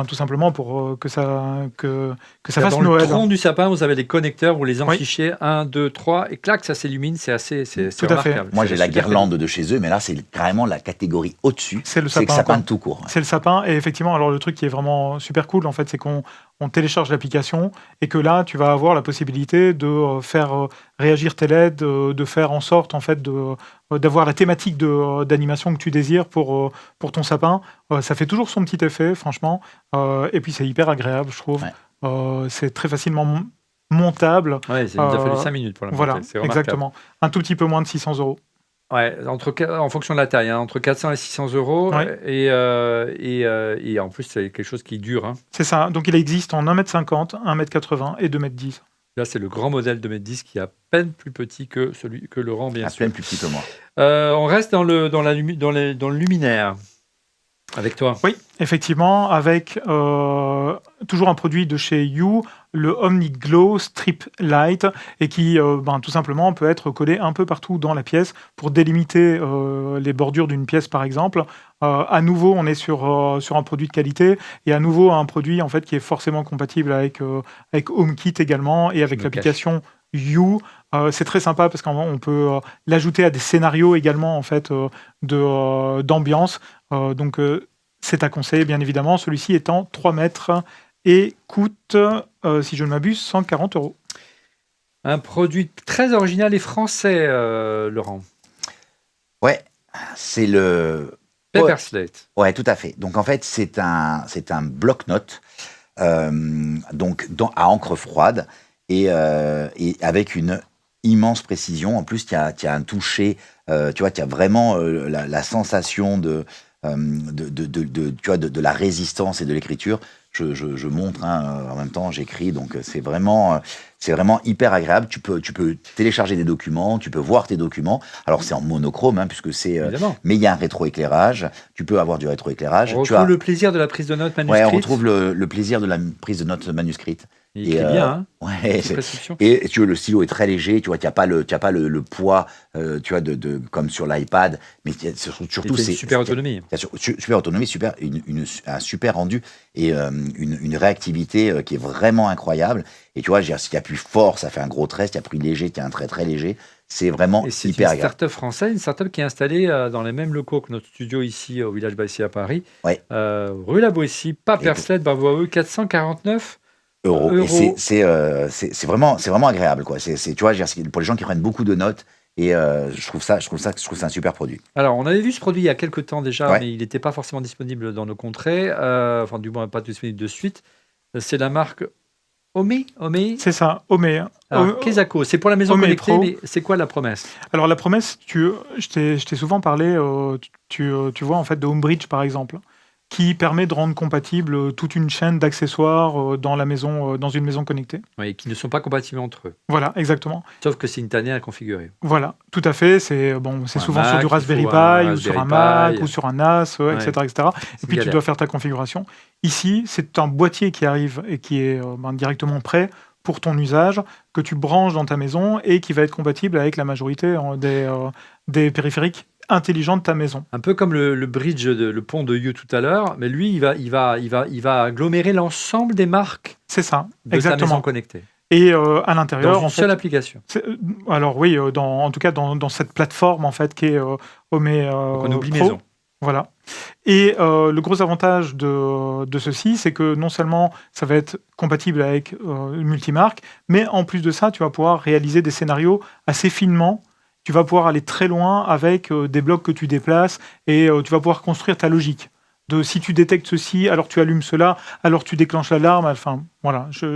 tout simplement pour que ça fasse dans Noël. Dans le tronc du sapin, vous avez les connecteurs, vous les enfichez 1, 2, 3 et clac, ça s'illumine. C'est remarquable. Moi, j'ai la guirlande de chez eux, mais là, c'est carrément la catégorie au-dessus. C'est le sapin. C'est le sapin de tout court. C'est le sapin. Et effectivement, alors le truc qui est vraiment super cool, en fait, c'est qu'on télécharge l'application et que là, tu vas avoir la possibilité de faire réagir tes LED, de faire en sorte, en fait, d'avoir la thématique d'animation que tu désires pour ton sapin. Ça fait toujours son petit effet, franchement. Et puis, c'est hyper agréable, je trouve. Ouais. C'est très facilement montable. Ouais, il nous a fallu 5 minutes pour la monter. Voilà, exactement. Un tout petit peu moins de 600 €. Ouais, en fonction de la taille, hein, entre 400 et 600 euros. Oui, Et en plus, c'est quelque chose qui dure, hein. c'est ça. Donc il existe en 1,50 m, 1,80 m et 2,10 m. Là, c'est le grand modèle de Med 10 qui est à peine plus petit que celui que Laurent, bien À sûr. peine plus petit que moi. On reste dans le luminaire avec toi. Oui, effectivement, avec toujours un produit de chez You, le OmniGlow Strip Light, et qui tout simplement peut être collé un peu partout dans la pièce pour délimiter les bordures d'une pièce, par exemple. À nouveau, on est sur un produit de qualité, et à nouveau un produit en fait qui est forcément compatible avec HomeKit également, et avec me cache. l'application You. C'est très sympa parce qu'on peut l'ajouter à des scénarios également en fait d'ambiance. Donc c'est à conseiller bien évidemment. Celui-ci étant 3 mètres et coûte, si je ne m'abuse, 140 €. Un produit très original et français, Laurent. Ouais, c'est le. Paper Ouais, Slate. ouais, tout à fait. Donc en fait, c'est un bloc-notes à encre froide et avec une immense précision. En plus, tu as un toucher, tu vois, tu as vraiment la sensation tu vois, de la résistance et de l'écriture. Je montre, hein, en même temps, j'écris, donc c'est vraiment hyper agréable. Tu peux télécharger des documents, tu peux voir tes documents. Alors c'est en monochrome, hein, puisque Évidemment. mais il y a un rétroéclairage. Tu peux avoir du rétroéclairage. On retrouve le plaisir de la prise de notes Ouais, manuscrite. on retrouve le plaisir de la prise de notes manuscrite. Il écrit bien, hein. Ouais, Cette prescription. et tu vois, le stylo est très léger, tu vois, tu n'as pas le poids, tu vois, comme sur l'iPad, mais surtout C'est une super autonomie. super autonomie, un super rendu et une réactivité qui est vraiment incroyable. Et tu vois, si tu appuies fort, ça fait un gros trait, si tu appuies léger, tu as un trait très léger. C'est vraiment Et c'est hyper une agréable. start-up française, une start-up qui est installée dans les mêmes locaux que notre studio ici au Village Baissy à Paris. Ouais. Rue La Boétie, Paper Slate, bravo à eux, 449 euros. €. Et c'est vraiment agréable, quoi. Tu vois, pour les gens qui prennent beaucoup de notes, et je trouve ça un super produit. Alors, on avait vu ce produit il y a quelques temps déjà, Ouais. mais il n'était pas forcément disponible dans nos contrées, enfin du moins pas disponible de suite. C'est la marque Omé. C'est ça, Omé. Alors, Kesako, c'est pour la maison Omé connectée, Pro. mais c'est quoi la promesse? Alors la promesse, je t'ai souvent parlé, tu vois en fait de Homebridge par exemple, qui permet de rendre compatible toute une chaîne d'accessoires dans une maison connectée. Oui, qui ne sont pas compatibles entre eux. Voilà, exactement. Sauf que c'est une tannée à configurer. Voilà, tout à fait. C'est un souvent sur Mac, du il Raspberry faut Pi un ou sur un Raspberry Mac Pi. ou sur un NAS, Ouais. etc., etc. Et C'est puis tu galère. dois faire ta configuration. Ici, c'est un boîtier qui arrive et qui est directement prêt pour ton usage, que tu branches dans ta maison et qui va être compatible avec la majorité des périphériques intelligents de ta maison. Un peu comme le bridge, le pont de You tout à l'heure, mais lui, il va agglomérer l'ensemble des marques C'est ça, de ta exactement. maison connectée. Et à l'intérieur, Dans une en fait, seule application. alors oui, en tout cas dans cette plateforme en fait qui est Omé Donc on oublie Pro. maison. Voilà. Et le gros avantage de ceci, c'est que non seulement ça va être compatible avec multimarque, mais en plus de ça, tu vas pouvoir réaliser des scénarios assez finement. Tu vas pouvoir aller très loin avec des blocs que tu déplaces et tu vas pouvoir construire ta logique. Si tu détectes ceci, alors tu allumes cela, alors tu déclenches l'alarme. Enfin, voilà, je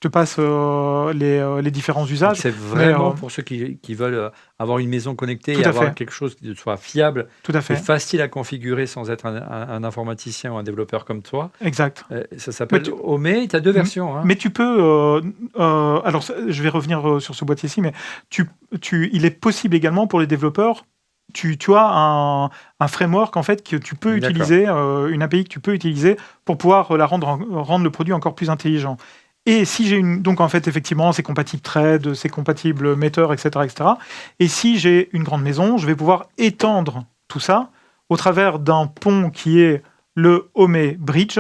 te passe les différents Donc usages. c'est vraiment pour ceux qui veulent avoir une maison connectée Tout et à avoir fait. quelque chose qui soit fiable Tout à et fait. facile à configurer sans être un informaticien ou un développeur comme toi. Exact. Ça s'appelle Mais Omé. Tu as deux versions. Hein. Mais tu peux. Alors, je vais revenir sur ce boîtier-ci, mais il est possible également pour les développeurs. Tu as un framework en fait que tu peux D'accord. utiliser, une API que tu peux utiliser pour pouvoir rendre le produit encore plus intelligent. Et si j'ai donc en fait effectivement c'est compatible Thread, c'est compatible Meter, etc., etc. Et si j'ai une grande maison, je vais pouvoir étendre tout ça au travers d'un pont qui est le Omé Bridge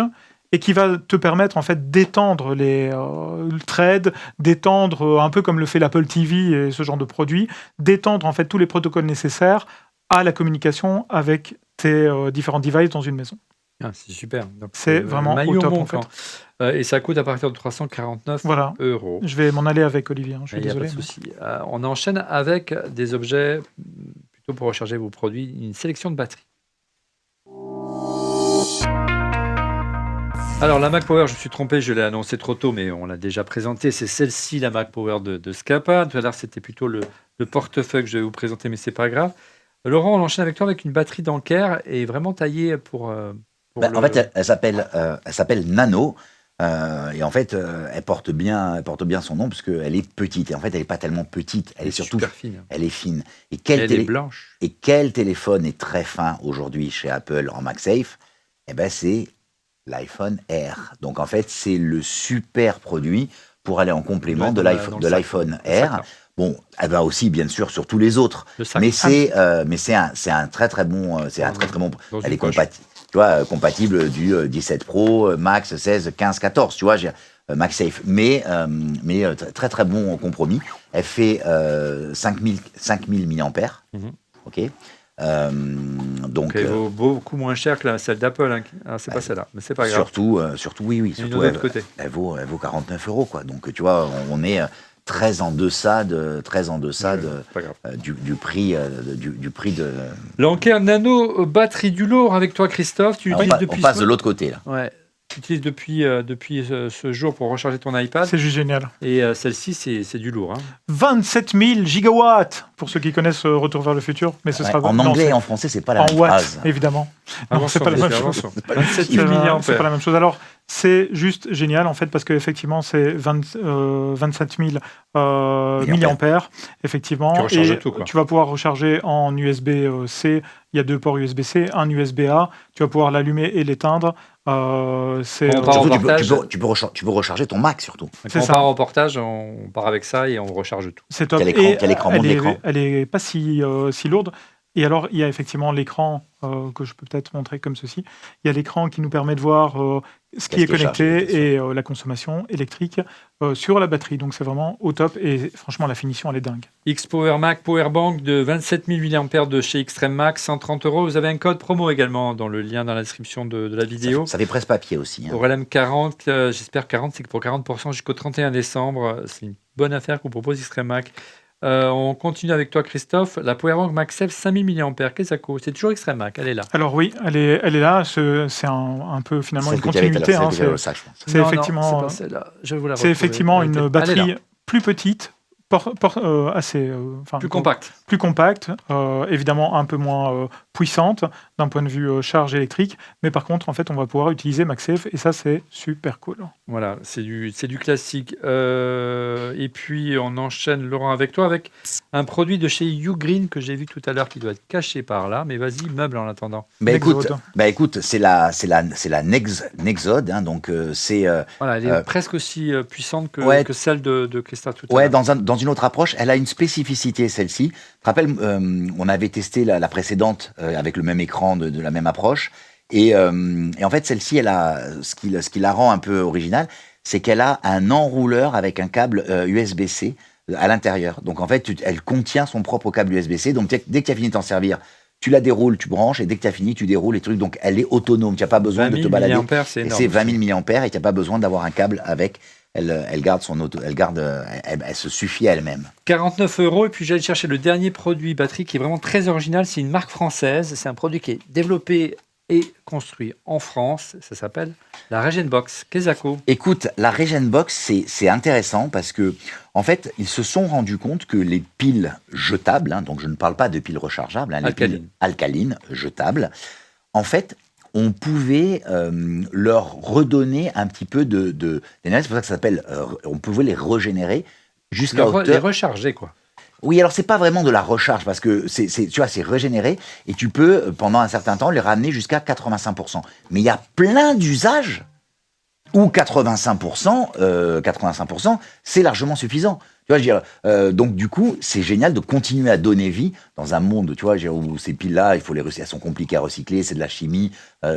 et qui va te permettre en fait d'étendre le thread, d'étendre un peu comme le fait l'Apple TV et ce genre de produit, d'étendre en fait tous les protocoles nécessaires à la communication avec tes différents devices dans une maison. Ah, c'est super. Donc, C'est vraiment au maillot top en manquant. fait. Et ça coûte à partir de 349 Voilà. €. Je vais m'en aller avec Olivier, je suis Il n'y a pas désolé. de souci. On enchaîne avec des objets plutôt pour recharger vos produits, une sélection de batteries. Alors, la Mac Power, je me suis trompé, je l'ai annoncé trop tôt, mais on l'a déjà présenté. C'est celle-ci, la Mac Power de Scapa. Tout à l'heure, c'était plutôt le portefeuille que je vais vous présenter, mais c'est pas grave. Laurent, on enchaîne avec toi avec une batterie d'Anker et vraiment taillée pour En fait, elle s'appelle Nano. Et en fait, elle porte bien son nom parce qu'elle est petite. Et en fait, elle n'est pas tellement petite, elle est surtout super fine. elle est fine. Et Elle est blanche. Et quel téléphone est très fin aujourd'hui chez Apple en MagSafe? Eh ben, c'est l'iPhone Air. Donc en fait, c'est le super produit pour aller en complément de l'iPhone Air. Bon, elle va aussi bien sûr sur tous les autres, mais c'est un très très bon, elle est compatible. Tu vois, compatible du 17 Pro, Max, 16, 15, 14, tu vois, MagSafe. Mais très très bon compromis. Elle fait 5000 mAh. Ok. Donc elle vaut beaucoup moins cher que celle d'Apple. Hein. Ah, c'est pas celle-là, mais c'est pas grave. Surtout, oui. Surtout, côté. Elle vaut 49 €, quoi. Donc tu vois, on est très en deçà du prix de. L'Anker Nano batterie du lourd avec toi, Christophe. Tu on passe de l'autre côté là. Ouais. Tu utilises depuis ce jour pour recharger ton iPad. C'est juste génial. Et celle-ci, c'est du lourd. Hein. 27 000 gigawatts pour ceux qui connaissent Retour vers le futur. Mais ce sera en anglais et en français, c'est pas la même watts, phrase. Évidemment. Non, c'est pas la même chose. 27 000 mAh. C'est pas la même chose. Alors, c'est juste génial en fait parce qu'effectivement, c'est 27 000 milliampères. Effectivement. Tu recharges tout, quoi. Tu vas pouvoir recharger en USB-C. Il y a 2 ports USB-C, un USB-A. Tu vas pouvoir l'allumer et l'éteindre. Tu peux recharger ton Mac surtout. Quand on part en portage, on part avec ça et on recharge tout. C'est top. Quel écran, elle est pas si lourde. Et alors, il y a effectivement l'écran que je peux peut-être montrer comme ceci. Il y a l'écran qui nous permet de voir ce qui est connecté et la consommation électrique sur la batterie. Donc, c'est vraiment au top. Et franchement, la finition, elle est dingue. X-Power Mac Powerbank de 27 000 mAh de chez Extreme Max, 130 €. Vous avez un code promo également dans le lien dans la description de la vidéo. Ça fait presse-papier aussi. Hein. Pour LM40, j'espère 40, c'est pour 40% jusqu'au 31 décembre. C'est une bonne affaire que vous propose Extreme Mac. On continue avec toi, Christophe. La Powerbank MagSafe 5000 mAh, qu'est-ce que ça coûte? C'est toujours Extreme Mac, elle est là. Alors oui, elle est là. C'est un peu finalement une continuité. C'est effectivement, je vais vous la c'est effectivement une batterie plus petite. Assez plus compacte, évidemment un peu moins puissante d'un point de vue charge électrique, mais par contre en fait on va pouvoir utiliser MagSafe et ça c'est super cool. Voilà, c'est du classique. Et puis on enchaîne, Laurent, avec toi avec un produit de chez Ugreen que j'ai vu tout à l'heure qui doit être caché par là, mais vas-y, meuble en attendant. Écoute, c'est la Nexode, hein, donc c'est. Voilà, elle est presque aussi puissante que celle de Christophe tout à l'heure. Dans une autre approche, elle a une spécificité, celle-ci. Tu te rappelles, on avait testé la précédente avec le même écran de la même approche. Et en fait, celle-ci, elle a ce qui la rend un peu originale, c'est qu'elle a un enrouleur avec un câble USB-C à l'intérieur. Donc en fait, elle contient son propre câble USB-C. Donc dès que tu as fini de t'en servir, tu la déroules, tu branches, et dès que tu as fini, tu déroules les trucs. Donc elle est autonome. Tu n'as pas besoin de te balader. C'est 20 000 mAh et tu n'as pas besoin d'avoir un câble avec. Elle garde elle se suffit à elle-même. 49 € et puis j'allais chercher le dernier produit batterie qui est vraiment très original. C'est une marque française. C'est un produit qui est développé et construit en France. Ça s'appelle la Regenbox. Kezako. Écoute, la Regenbox, c'est intéressant parce que en fait, ils se sont rendus compte que les piles jetables, hein, donc je ne parle pas de piles rechargeables, hein, les piles alcalines jetables, en fait, on pouvait leur redonner un petit peu d'énergie. C'est pour ça que ça s'appelle. On pouvait les régénérer jusqu'à hauteur. Les recharger, quoi. Oui, alors c'est pas vraiment de la recharge parce que tu vois, c'est régénéré et tu peux pendant un certain temps les ramener jusqu'à 85%. Mais il y a plein d'usages où 85%, c'est largement suffisant. Tu vois, je veux dire, donc du coup, c'est génial de continuer à donner vie dans un monde, tu vois, où ces piles-là, elles sont compliquées à recycler, c'est de la chimie,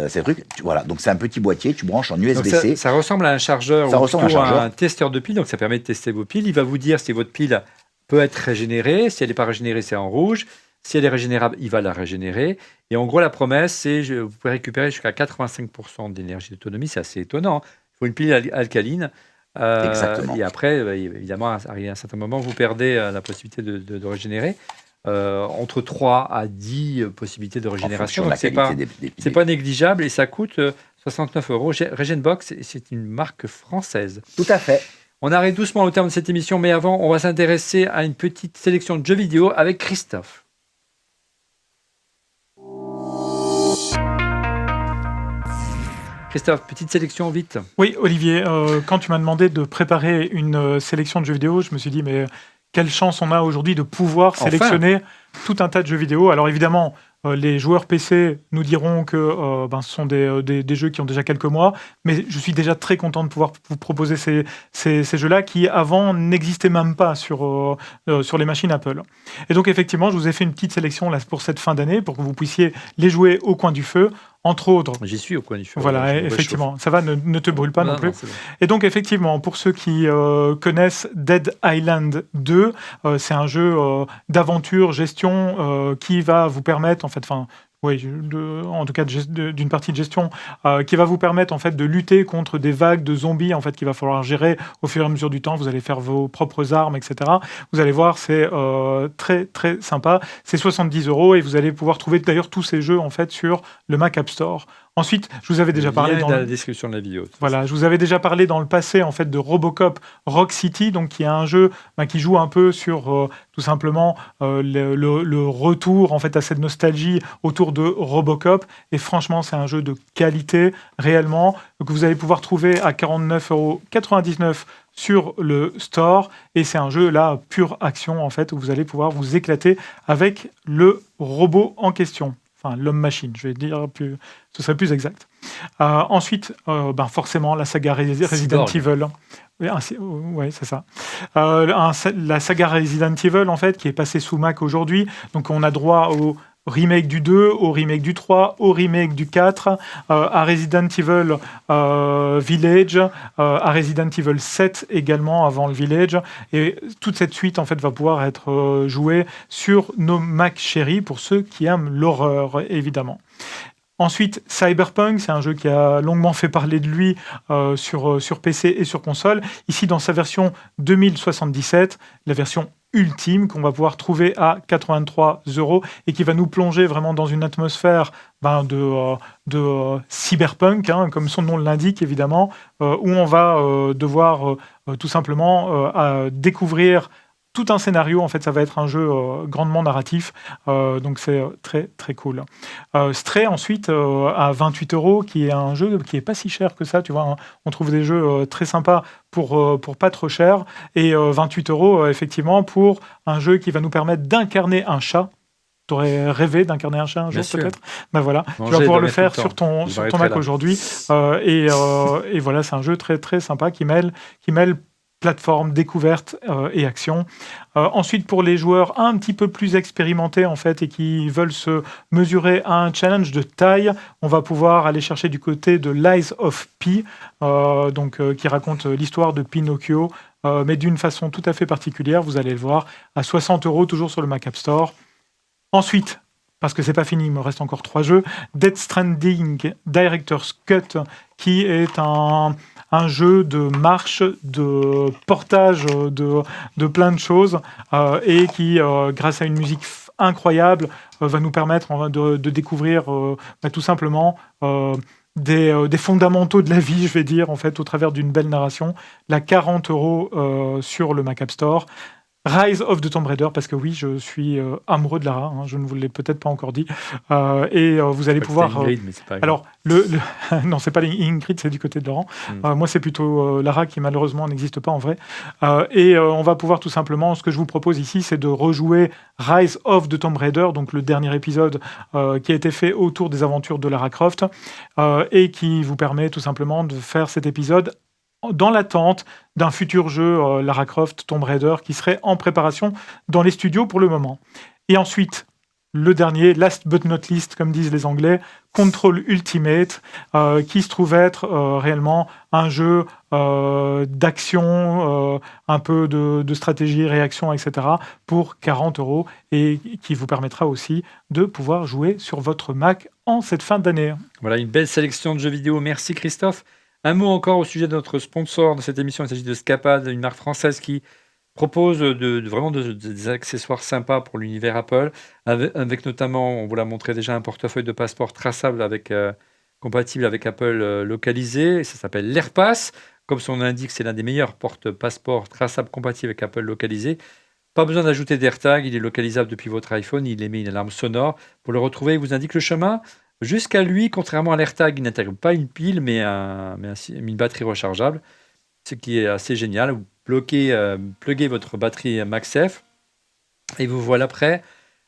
ces trucs. Voilà, donc c'est un petit boîtier, tu branches en USB-C. Ça ressemble à un chargeur ou plutôt à un testeur de piles, donc ça permet de tester vos piles. Il va vous dire si votre pile peut être régénérée, si elle n'est pas régénérée, c'est en rouge. Si elle est régénérable, il va la régénérer. Et en gros, la promesse, c'est vous pouvez récupérer jusqu'à 85% d'énergie d'autonomie. C'est assez étonnant. Il faut une pile alcaline. Exactement. Et après, évidemment, à un certain moment, vous perdez la possibilité de régénérer. Entre 3 à 10 possibilités de régénération. Donc, c'est pas négligeable et ça coûte 69 euros. Regenbox, c'est une marque française. Tout à fait. On arrive doucement au terme de cette émission, mais avant, on va s'intéresser à une petite sélection de jeux vidéo avec Christophe. Christophe, petite sélection vite. Oui, Olivier, quand tu m'as demandé de préparer une sélection de jeux vidéo, je me suis dit, mais quelle chance on a aujourd'hui de pouvoir sélectionner tout un tas de jeux vidéo. Alors évidemment, les joueurs PC nous diront que ce sont des jeux qui ont déjà quelques mois, mais je suis déjà très content de pouvoir vous proposer ces jeux-là qui, avant, n'existaient même pas sur les machines Apple. Et donc, effectivement, je vous ai fait une petite sélection là, pour cette fin d'année, pour que vous puissiez les jouer au coin du feu, entre autres. J'y suis au coin du feu. Voilà, effectivement. Ça va, ne te brûle pas non plus. Non, et donc, effectivement, pour ceux qui connaissent Dead Island 2, c'est un jeu d'aventure, gestion, qui va vous permettre, en tout cas d'une partie de gestion, qui va vous permettre en fait de lutter contre des vagues de zombies en fait qu'il va falloir gérer au fur et à mesure du temps. Vous allez faire vos propres armes, etc. Vous allez voir, c'est très très sympa. C'est 70 € et vous allez pouvoir trouver d'ailleurs tous ces jeux en fait sur le Mac App Store. Ensuite, je vous avais déjà parlé dans la description de la vidéo. Voilà, je vous avais déjà parlé dans le passé en fait de Robocop Rock City, donc qui est un jeu qui joue un peu sur tout simplement le retour en fait à cette nostalgie autour de Robocop. Et franchement, c'est un jeu de qualité réellement que vous allez pouvoir trouver à 49,99 € sur le store. Et c'est un jeu là pure action en fait où vous allez pouvoir vous éclater avec le robot en question. Enfin, l'homme-machine, je vais dire, ce serait plus exact. Ensuite, forcément, la saga Resident Evil. Oui, c'est ça. La saga Resident Evil, en fait, qui est passée sous Mac aujourd'hui. Donc, on a droit au remake du 2, au remake du 3, au remake du 4, à Resident Evil Village, à Resident Evil 7 également avant le Village. Et toute cette suite en fait va pouvoir être jouée sur nos Mac chéris pour ceux qui aiment l'horreur évidemment. Ensuite, Cyberpunk, c'est un jeu qui a longuement fait parler de lui sur PC et sur console. Ici, dans sa version 2077, la version ultime qu'on va pouvoir trouver à 83 € et qui va nous plonger vraiment dans une atmosphère de cyberpunk, comme son nom l'indique évidemment, où on va devoir tout simplement découvrir tout un scénario. En fait, ça va être un jeu grandement narratif, donc c'est très très cool. Stray ensuite à 28 €, qui est un jeu qui est pas si cher que ça, tu vois. On trouve des jeux très sympas pour pas trop cher, et 28 € effectivement pour un jeu qui va nous permettre d'incarner un chat. Tu aurais rêvé d'incarner un chat un jour peut-être. Ben voilà, tu vas pouvoir le faire sur ton Mac aujourd'hui, et voilà, c'est un jeu très très sympa qui mêle plateforme, découverte et action. Ensuite, pour les joueurs un petit peu plus expérimentés en fait et qui veulent se mesurer à un challenge de taille, on va pouvoir aller chercher du côté de Lies of P, qui raconte l'histoire de Pinocchio, mais d'une façon tout à fait particulière. Vous allez le voir à 60 € toujours sur le Mac App Store. Ensuite, parce que c'est pas fini, il me reste encore 3 jeux. Death Stranding Director's Cut, qui est un jeu de marche, de portage de plein de choses, et qui, grâce à une musique incroyable, va nous permettre de découvrir tout simplement des fondamentaux de la vie, je vais dire, en fait, au travers d'une belle narration. La 40 € sur le Mac App Store. Rise of the Tomb Raider, parce que oui, je suis amoureux de Lara, je ne vous l'ai peut-être pas encore dit, et vous allez pouvoir... Ingrid, mais c'est pas alors, non, c'est pas Ingrid, c'est du côté de Laurent. Moi, c'est plutôt Lara qui malheureusement n'existe pas en vrai. Et on va pouvoir tout simplement, ce que je vous propose ici, c'est de rejouer Rise of the Tomb Raider, donc le dernier épisode qui a été fait autour des aventures de Lara Croft, et qui vous permet tout simplement de faire cet épisode dans l'attente d'un futur jeu Lara Croft Tomb Raider qui serait en préparation dans les studios pour le moment. Et ensuite, le dernier, last but not least, comme disent les Anglais, Control Ultimate, qui se trouve être réellement un jeu d'action, un peu de stratégie, réaction, etc., pour 40 € et qui vous permettra aussi de pouvoir jouer sur votre Mac en cette fin d'année. Voilà, une belle sélection de jeux vidéo. Merci Christophe. Un mot encore au sujet de notre sponsor de cette émission. Il s'agit de Scapad, une marque française qui propose vraiment des accessoires sympas pour l'univers Apple, avec notamment, on vous l'a montré déjà, un portefeuille de passeport traçable avec compatible avec Apple localisé. Ça s'appelle l'AirPass. Comme son nom l'indique, c'est l'un des meilleurs porte-passeports traçables compatibles avec Apple localisé. Pas besoin d'ajouter d'AirTag, il est localisable depuis votre iPhone, il émet une alarme sonore. Pour le retrouver, il vous indique le chemin. Jusqu'à lui, contrairement à l'AirTag, il n'intègre pas une pile, mais une batterie rechargeable, ce qui est assez génial. Vous pluguez votre batterie MagSafe et vous voilà prêt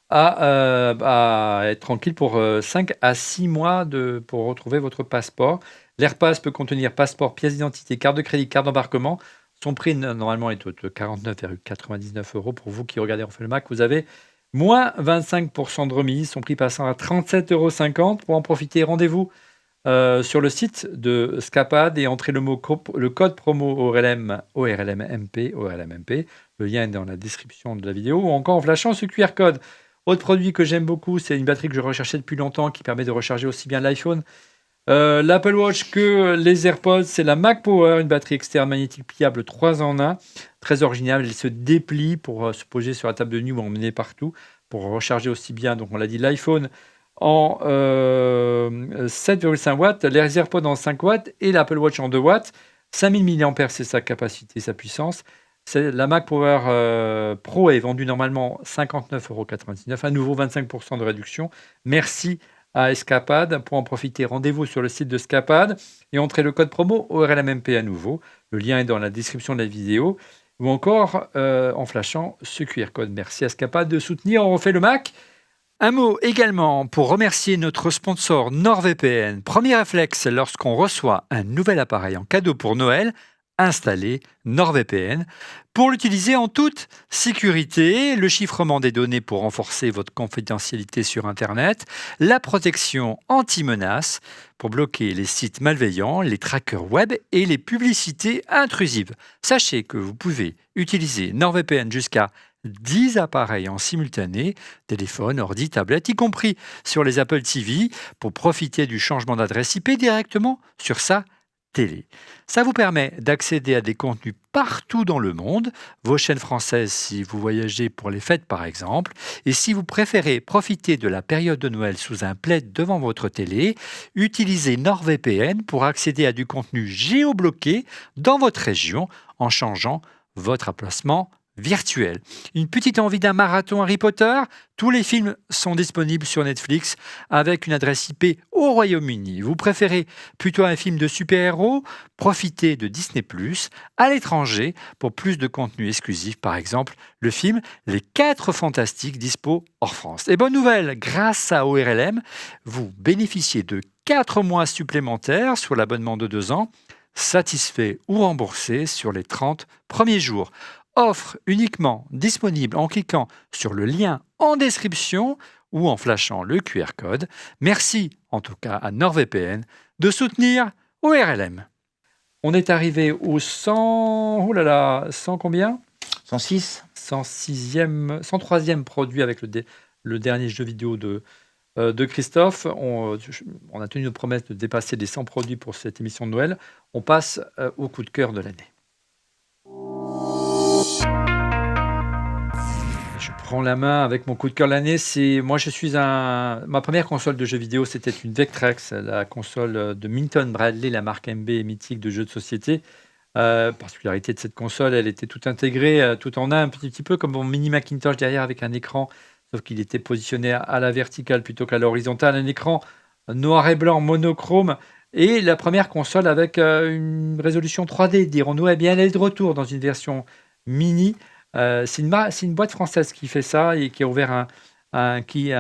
à être tranquille pour 5 à 6 mois pour retrouver votre passeport. L'AirPass peut contenir passeport, pièce d'identité, carte de crédit, carte d'embarquement. Son prix, normalement, est de 49,99 €. Pour vous qui regardez en fait le Mac, vous avez moins 25% de remise. Son prix passant à 37,50 €. Pour en profiter, rendez-vous sur le site de Scapad et entrez le code promo ORLMMP. Le lien est dans la description de la vidéo. Ou encore en flashant ce QR code. Autre produit que j'aime beaucoup, c'est une batterie que je recherchais depuis longtemps qui permet de recharger aussi bien l'iPhone, l'Apple Watch que les AirPods. C'est la Mac Power, une batterie externe magnétique pliable 3 en 1, très originale. Elle se déplie pour se poser sur la table de nuit ou emmener partout pour recharger aussi bien, donc on l'a dit, l'iPhone en 7,5 watts, les AirPods en 5 watts et l'Apple Watch en 2 watts. 5000 mAh, c'est sa capacité, sa puissance. La Mac Power Pro est vendue normalement 59,99 €, à nouveau 25% de réduction. Merci à Escapade. Pour en profiter, rendez-vous sur le site de Scapad et entrez le code promo ORLMMP à nouveau. Le lien est dans la description de la vidéo ou encore en flashant ce QR code. Merci à Scapad de soutenir On refait le Mac. Un mot également pour remercier notre sponsor NordVPN. Premier réflexe lorsqu'on reçoit un nouvel appareil en cadeau pour Noël, installer NordVPN pour l'utiliser en toute sécurité, le chiffrement des données pour renforcer votre confidentialité sur Internet, la protection anti-menaces pour bloquer les sites malveillants, les trackers web et les publicités intrusives. Sachez que vous pouvez utiliser NordVPN jusqu'à 10 appareils en simultané, téléphone, ordi, tablette, y compris sur les Apple TV, pour profiter du changement d'adresse IP directement sur sa télé. Ça vous permet d'accéder à des contenus partout dans le monde, vos chaînes françaises si vous voyagez pour les fêtes par exemple, et si vous préférez profiter de la période de Noël sous un plaid devant votre télé, utilisez NordVPN pour accéder à du contenu géobloqué dans votre région en changeant votre emplacement virtuel. Une petite envie d'un marathon Harry Potter? Tous les films sont disponibles sur Netflix avec une adresse IP au Royaume-Uni. Vous préférez plutôt un film de super-héros? Profitez de Disney+, à l'étranger, pour plus de contenu exclusif. Par exemple, le film Les 4 Fantastiques dispo hors France. Et bonne nouvelle, grâce à ORLM, vous bénéficiez de 4 mois supplémentaires sur l'abonnement de 2 ans, satisfait ou remboursé sur les 30 premiers jours. Offre uniquement disponible en cliquant sur le lien en description ou en flashant le QR code. Merci en tout cas à NordVPN de soutenir ORLM. On est arrivé au 100... 100 combien? 106 103e produit avec le dernier jeu vidéo de Christophe. On a tenu notre promesse de dépasser les 100 produits pour cette émission de Noël. On passe au coup de cœur de l'année. Je prends la main avec mon coup de cœur de l'année. Ma première console de jeux vidéo, c'était une Vectrex, la console de Minton Bradley, la marque MB mythique de jeux de société. Particularité de cette console, elle était tout intégrée, tout en un petit peu comme mon mini Macintosh derrière avec un écran, sauf qu'il était positionné à la verticale plutôt qu'à l'horizontale. Un écran noir et blanc monochrome. Et la première console avec une résolution 3D, dirons-nous. Eh bien, elle est de retour dans une version mini. C'est une boîte française qui fait ça et qui a ouvert un Kiss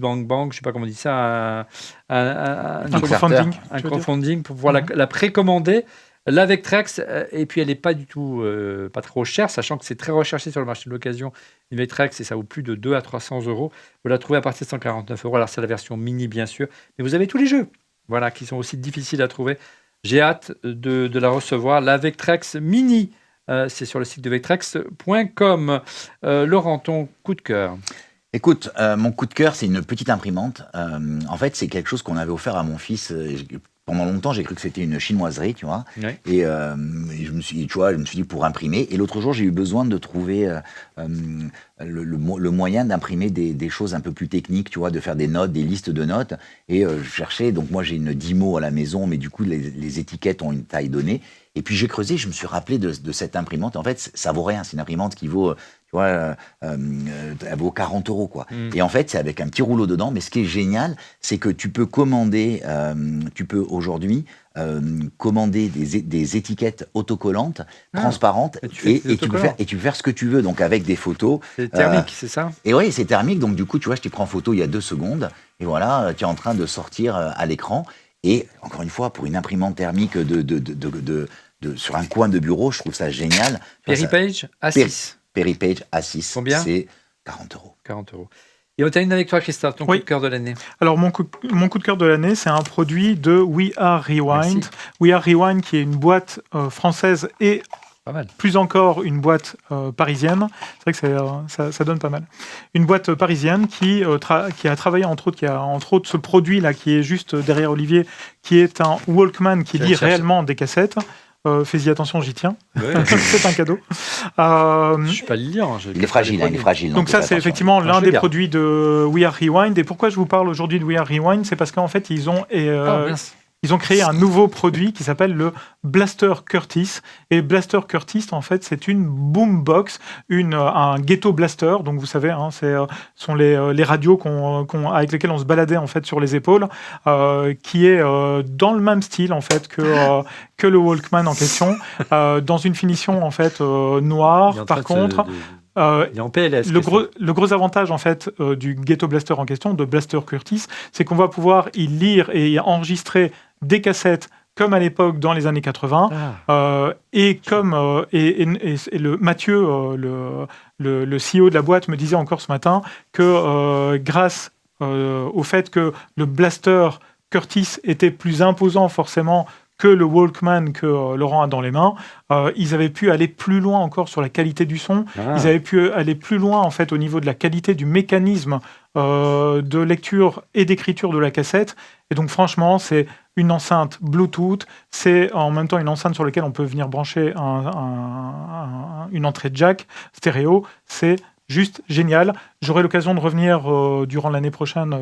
Bang Bang, je ne sais pas comment on dit ça, un crowdfunding. Un crowdfunding pour pouvoir la précommander. La Vectrex, et puis elle n'est pas du tout pas trop chère, sachant que c'est très recherché sur le marché de l'occasion. Une Vectrex, et ça vaut plus de 200 à 300 €. Vous la trouvez à partir de 149 €. Alors c'est la version mini, bien sûr, mais vous avez tous les jeux, voilà, qui sont aussi difficiles à trouver. J'ai hâte de la recevoir. La Vectrex mini. C'est sur le site de vectrex.com. Laurent, ton coup de cœur? Écoute, mon coup de cœur, c'est une petite imprimante. En fait, c'est quelque chose qu'on avait offert à mon fils pendant longtemps, j'ai cru que c'était une chinoiserie, tu vois. Ouais. Et je me suis dit pour imprimer. Et l'autre jour, j'ai eu besoin de trouver le moyen d'imprimer des choses un peu plus techniques, tu vois, de faire des notes, des listes de notes. Et je cherchais. Donc moi, j'ai une Dymo à la maison, mais du coup, les étiquettes ont une taille donnée. Et puis j'ai creusé, je me suis rappelé de cette imprimante. En fait, ça vaut rien. C'est une imprimante qui vaut, tu vois, elle vaut 40 €, quoi. Et en fait, c'est avec un petit rouleau dedans. Mais ce qui est génial, c'est que tu peux commander, tu peux aujourd'hui commander des étiquettes autocollantes, transparentes, et tu fais des autocollants. et tu peux faire ce que tu veux. Donc avec des photos. C'est thermique, c'est ça? Et oui, c'est thermique. Donc du coup, tu vois, je t'ai pris en photo il y a 2 secondes. Et voilà, tu es en train de sortir à l'écran. Et encore une fois, pour une imprimante thermique sur un coin de bureau, je trouve ça génial. Peripage A6. Peripage A6. Combien? C'est 40 €. 40 €. Et on termine avec toi, Christophe, ton coup de cœur de l'année. Alors, mon coup de cœur de l'année, c'est un produit de We Are Rewind. Merci. We Are Rewind, qui est une boîte française et Pas mal. plus encore une boîte parisienne. C'est vrai que ça donne pas mal. Une boîte parisienne qui a travaillé, entre autres, ce produit-là qui est juste derrière Olivier, qui est un Walkman qui lit réellement des cassettes. Fais-y attention, j'y tiens. Ouais. C'est un cadeau. Je ne suis pas le lire. Il est fragile, il est fragile. Donc ça, c'est effectivement l'un des produits de We Are Rewind. Et pourquoi je vous parle aujourd'hui de We Are Rewind? C'est parce qu'en fait, ils ont créé un nouveau produit qui s'appelle le Blaster Curtis. Et Blaster Curtis, en fait, c'est une boombox, un ghetto blaster. Donc, vous savez, hein, sont les radios avec lesquelles on se baladait en fait sur les épaules, qui est dans le même style en fait que le Walkman en question, dans une finition en fait noire. Par contre. Il est en PLS. Le gros avantage en fait du Ghetto Blaster en question, de Blaster Curtis, c'est qu'on va pouvoir y lire et y enregistrer des cassettes comme à l'époque dans les années 80. Et comme Mathieu, le CEO de la boîte, me disait encore ce matin que grâce au fait que le Blaster Curtis était plus imposant forcément que le Walkman que Laurent a dans les mains, ils avaient pu aller plus loin encore sur la qualité du son. Ils avaient pu aller plus loin en fait au niveau de la qualité du mécanisme de lecture et d'écriture de la cassette. Et donc franchement, c'est une enceinte Bluetooth, c'est en même temps une enceinte sur laquelle on peut venir brancher une entrée jack stéréo. C'est juste génial. J'aurai l'occasion de revenir durant l'année prochaine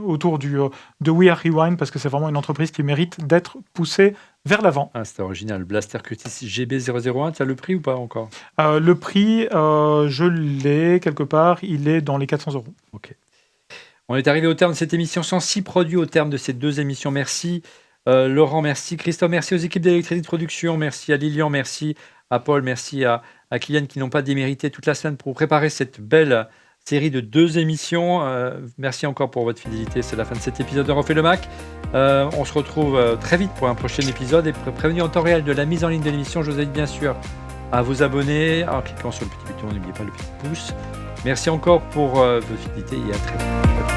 autour de We Are Rewind parce que c'est vraiment une entreprise qui mérite d'être poussée vers l'avant. C'est original. Blaster Curtis GB001, tu as le prix ou pas encore? Le prix, je l'ai quelque part. Il est dans les 400 €. Ok. On est arrivé au terme de cette émission. 106 produits au terme de ces 2 émissions. Merci Laurent, merci Christophe, merci aux équipes d'Electricity de production, merci à Lilian, merci à Paul, merci à Kylian qui n'ont pas démérité toute la semaine pour préparer cette belle série de 2 émissions. Merci encore pour votre fidélité. C'est la fin de cet épisode de Refait le Mac. On se retrouve très vite pour un prochain épisode et prévenu en temps réel de la mise en ligne de l'émission. Je vous invite bien sûr à vous abonner en cliquant sur le petit bouton. N'oubliez pas le petit pouce. Merci encore pour votre fidélité et à très vite.